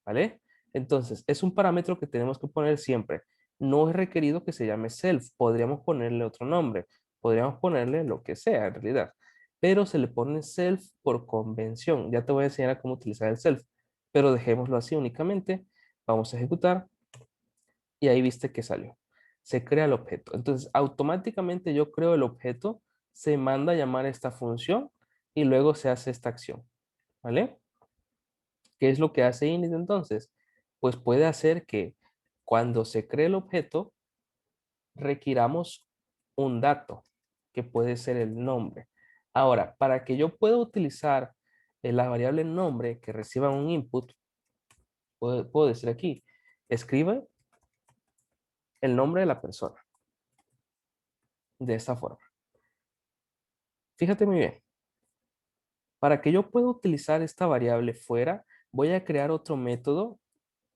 ¿vale? Entonces, es un parámetro que tenemos que poner siempre. No es requerido que se llame self, podríamos ponerle otro nombre, podríamos ponerle lo que sea en realidad, pero se le pone self por convención. Ya te voy a enseñar a cómo utilizar el self, pero dejémoslo así únicamente. Vamos a ejecutar y ahí viste que salió. Se crea el objeto. Entonces, automáticamente yo creo el objeto, se manda a llamar esta función y luego se hace esta acción, ¿vale? ¿Qué es lo que hace init entonces? Pues puede hacer que cuando se cree el objeto, requiramos un dato, que puede ser el nombre. Ahora, para que yo pueda utilizar la variable nombre que reciba un input, puedo decir aquí, escribe el nombre de la persona, de esta forma. Fíjate muy bien. Para que yo pueda utilizar esta variable fuera, voy a crear otro método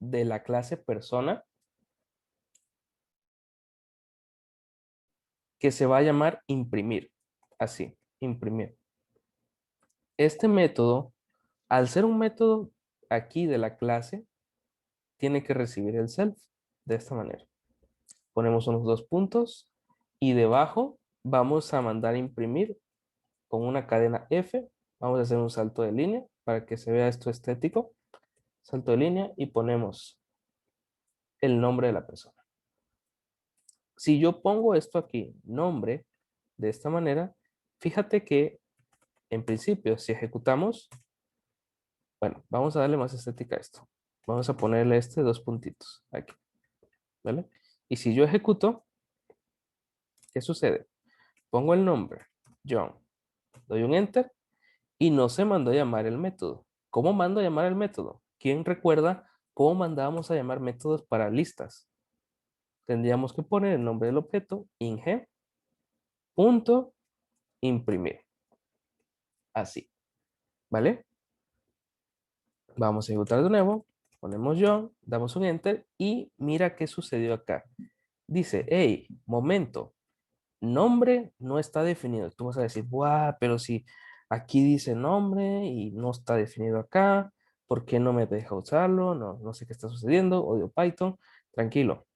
de la clase persona que se va a llamar imprimir. Así, imprimir. Este método, al ser un método aquí de la clase, tiene que recibir el self de esta manera. Ponemos unos dos puntos y debajo vamos a mandar a imprimir con una cadena F. Vamos a hacer un salto de línea para que se vea esto estético. Salto de línea y ponemos el nombre de la persona. Si yo pongo esto aquí, nombre, de esta manera, fíjate que en principio, si ejecutamos, bueno, vamos a darle más estética a esto. Vamos a ponerle dos puntitos aquí, ¿vale? Y si yo ejecuto, ¿qué sucede? Pongo el nombre, John, doy un enter y no se mandó a llamar el método. ¿Cómo mando a llamar el método? ¿Quién recuerda cómo mandábamos a llamar métodos para listas? Tendríamos que poner el nombre del objeto, inge, punto, imprimir. Así, ¿vale? Vamos a ejecutar de nuevo, ponemos John, damos un enter y mira qué sucedió acá. Dice, hey, momento, nombre no está definido. Tú vas a decir, ¡buah! Pero si aquí dice nombre y no está definido acá, ¿por qué no me deja usarlo? No, no sé qué está sucediendo, odio Python. Tranquilo.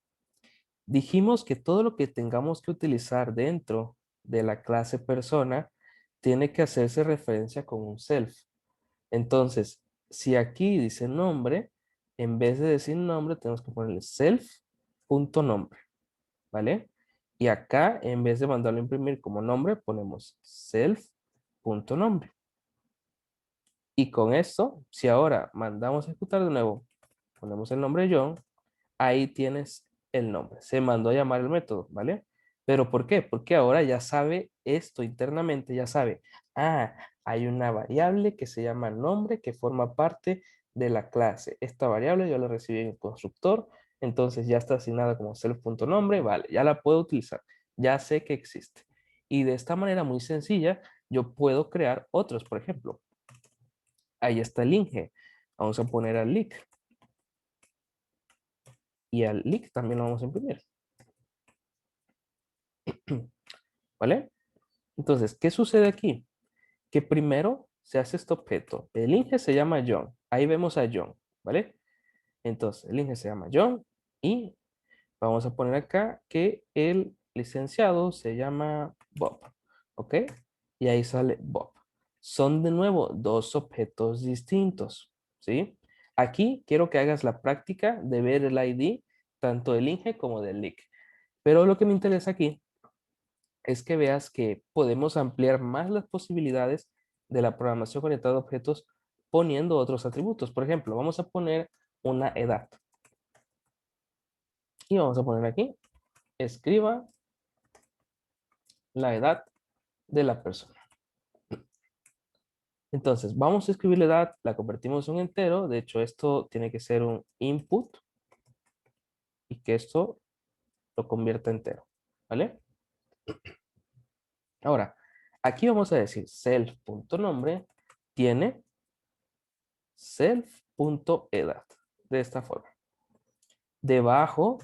Dijimos que todo lo que tengamos que utilizar dentro de la clase persona tiene que hacerse referencia con un self. Entonces, si aquí dice nombre, en vez de decir nombre, tenemos que ponerle self.nombre, ¿vale? Y acá, en vez de mandarlo a imprimir como nombre, ponemos self.nombre. Y con esto, si ahora mandamos a ejecutar de nuevo, ponemos el nombre John, ahí tienes el nombre. Se mandó a llamar el método, ¿vale? ¿Pero por qué? Porque ahora ya sabe esto internamente, ya sabe, ah, hay una variable que se llama nombre que forma parte de la clase. Esta variable yo la recibí en el constructor, entonces ya está asignada como self.nombre, vale, ya la puedo utilizar, ya sé que existe. Y de esta manera muy sencilla, yo puedo crear otros, por ejemplo, ahí está el Inge. Vamos a poner al lic. Y al lic también lo vamos a imprimir. ¿Vale? Entonces, ¿qué sucede aquí? Que primero se hace este objeto. El Inge se llama John. Ahí vemos a John. ¿Vale? Entonces, el Inge se llama John. Y vamos a poner acá que el licenciado se llama Bob. ¿Ok? Y ahí sale Bob. Son de nuevo dos objetos distintos. ¿Sí? Aquí quiero que hagas la práctica de ver el ID tanto del Inge como del lic. Pero lo que me interesa aquí es que veas que podemos ampliar más las posibilidades de la programación orientada a objetos poniendo otros atributos. Por ejemplo, vamos a poner una edad. Y vamos a poner aquí, escriba la edad de la persona. Entonces, vamos a escribir la edad, la convertimos en un entero. De hecho, esto tiene que ser un input y que esto lo convierta en entero. ¿Vale? Ahora, aquí vamos a decir self.nombre tiene self.edad. De esta forma. Debajo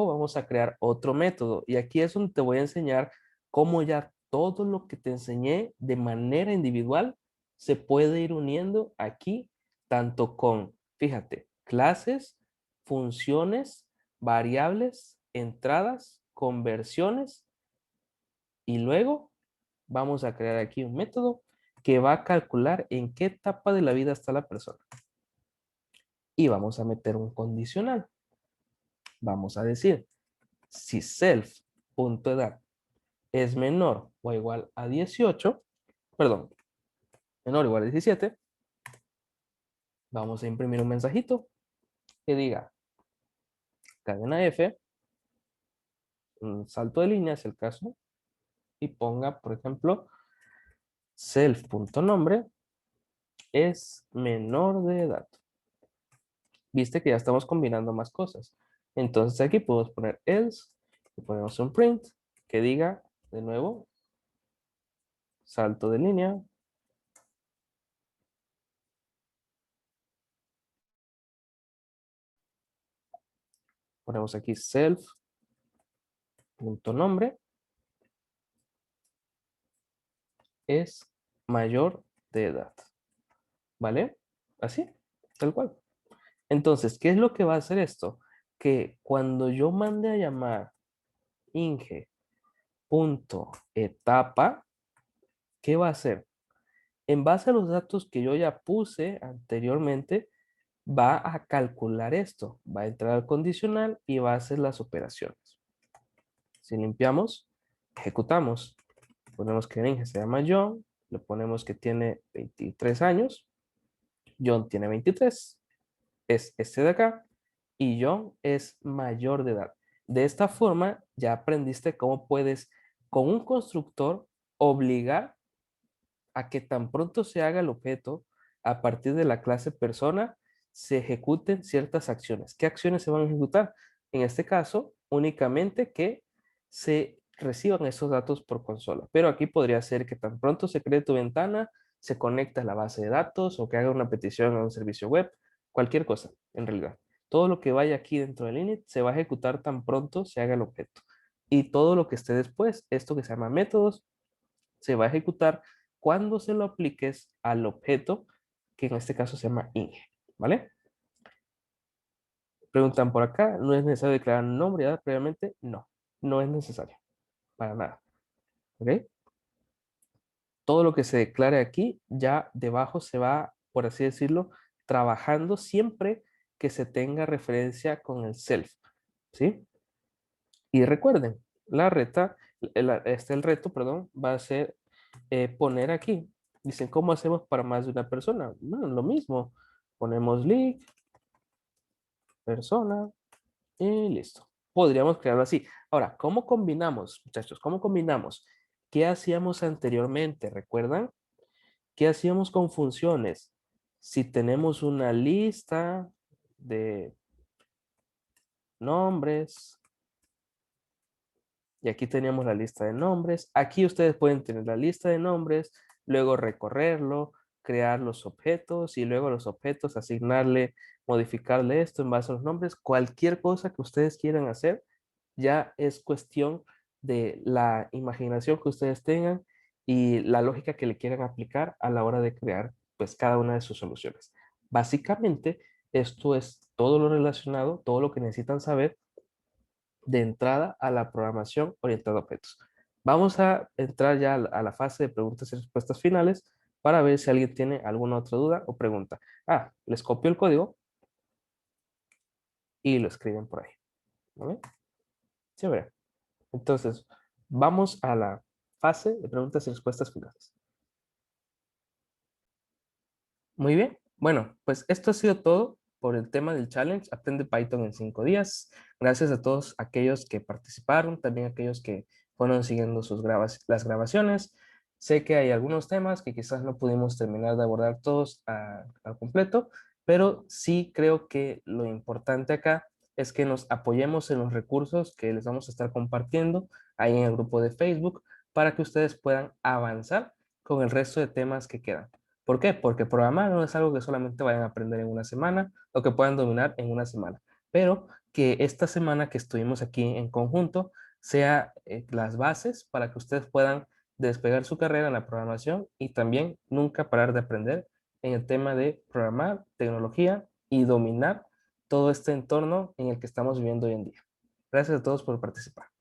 vamos a crear otro método. Y aquí es donde te voy a enseñar cómo ya todo lo que te enseñé de manera individual se puede ir uniendo aquí, tanto con, fíjate, clases, funciones, variables, entradas, conversiones, y luego vamos a crear aquí un método que va a calcular en qué etapa de la vida está la persona. Y vamos a meter un condicional. Vamos a decir, si self.edad es menor o igual a 18, perdón, menor o igual a 17, vamos a imprimir un mensajito que diga cadena F, un salto de línea es el caso, y ponga, por ejemplo, self.nombre es menor de edad. Viste que ya estamos combinando más cosas. Entonces aquí podemos poner else y ponemos un print que diga de nuevo salto de línea. Ponemos aquí self.nombre es mayor de edad. ¿Vale? Así, tal cual. Entonces, ¿qué es lo que va a hacer esto? Que cuando yo mande a llamar inge.etapa, ¿qué va a hacer? En base a los datos que yo ya puse anteriormente, va a calcular esto. Va a entrar al condicional y va a hacer las operaciones. Si limpiamos, ejecutamos. Ponemos que el Inge se llama John, le ponemos que tiene 23 años, John tiene 23, es este de acá, y John es mayor de edad. De esta forma, ya aprendiste cómo puedes, con un constructor, obligar a que tan pronto se haga el objeto, a partir de la clase persona, se ejecuten ciertas acciones. ¿Qué acciones se van a ejecutar? En este caso, únicamente que se reciban esos datos por consola. Pero aquí podría ser que tan pronto se cree tu ventana, se conecta a la base de datos o que haga una petición a un servicio web, cualquier cosa, en realidad. Todo lo que vaya aquí dentro del init se va a ejecutar tan pronto se haga el objeto. Y todo lo que esté después, esto que se llama métodos, se va a ejecutar cuando se lo apliques al objeto, que en este caso se llama inge, ¿vale? Preguntan por acá, ¿no es necesario declarar nombre y edad previamente? No, no es necesario, para nada, ¿ok? Todo lo que se declare aquí, ya debajo se va, por así decirlo, trabajando siempre que se tenga referencia con el self, ¿sí? Y recuerden, el reto, perdón, va a ser poner aquí. Dicen, ¿cómo hacemos para más de una persona? Bueno, lo mismo. Ponemos link, persona y listo. Podríamos crearlo así. Ahora, ¿cómo combinamos, muchachos? ¿Cómo combinamos? ¿Qué hacíamos anteriormente? ¿Recuerdan? ¿Qué hacíamos con funciones? Si tenemos una lista de nombres, y aquí teníamos la lista de nombres. Aquí ustedes pueden tener la lista de nombres, luego recorrerlo, crear los objetos y luego los objetos asignarle, modificarle esto en base a los nombres. Cualquier cosa que ustedes quieran hacer ya es cuestión de la imaginación que ustedes tengan y la lógica que le quieran aplicar a la hora de crear pues cada una de sus soluciones. Básicamente, esto es todo lo relacionado, todo lo que necesitan saber de entrada a la programación orientada a objetos. Vamos a entrar ya a la fase de preguntas y respuestas finales para ver si alguien tiene alguna otra duda o pregunta. Ah, les copio el código y lo escriben por ahí. ¿Vale? Chévere. Entonces, vamos a la fase de preguntas y respuestas finales. Muy bien. Bueno, pues esto ha sido todo por el tema del challenge. Aprende Python en 5 días. Gracias a todos aquellos que participaron, también aquellos que fueron siguiendo las grabaciones. Sé que hay algunos temas que quizás no pudimos terminar de abordar todos al completo, pero sí creo que lo importante acá es que nos apoyemos en los recursos que les vamos a estar compartiendo ahí en el grupo de Facebook para que ustedes puedan avanzar con el resto de temas que quedan. ¿Por qué? Porque programar no es algo que solamente vayan a aprender en una semana o que puedan dominar en una semana, pero que esta semana que estuvimos aquí en conjunto sea las bases para que ustedes puedan despegar su carrera en la programación y también nunca parar de aprender en el tema de programar, tecnología y dominar todo este entorno en el que estamos viviendo hoy en día. Gracias a todos por participar.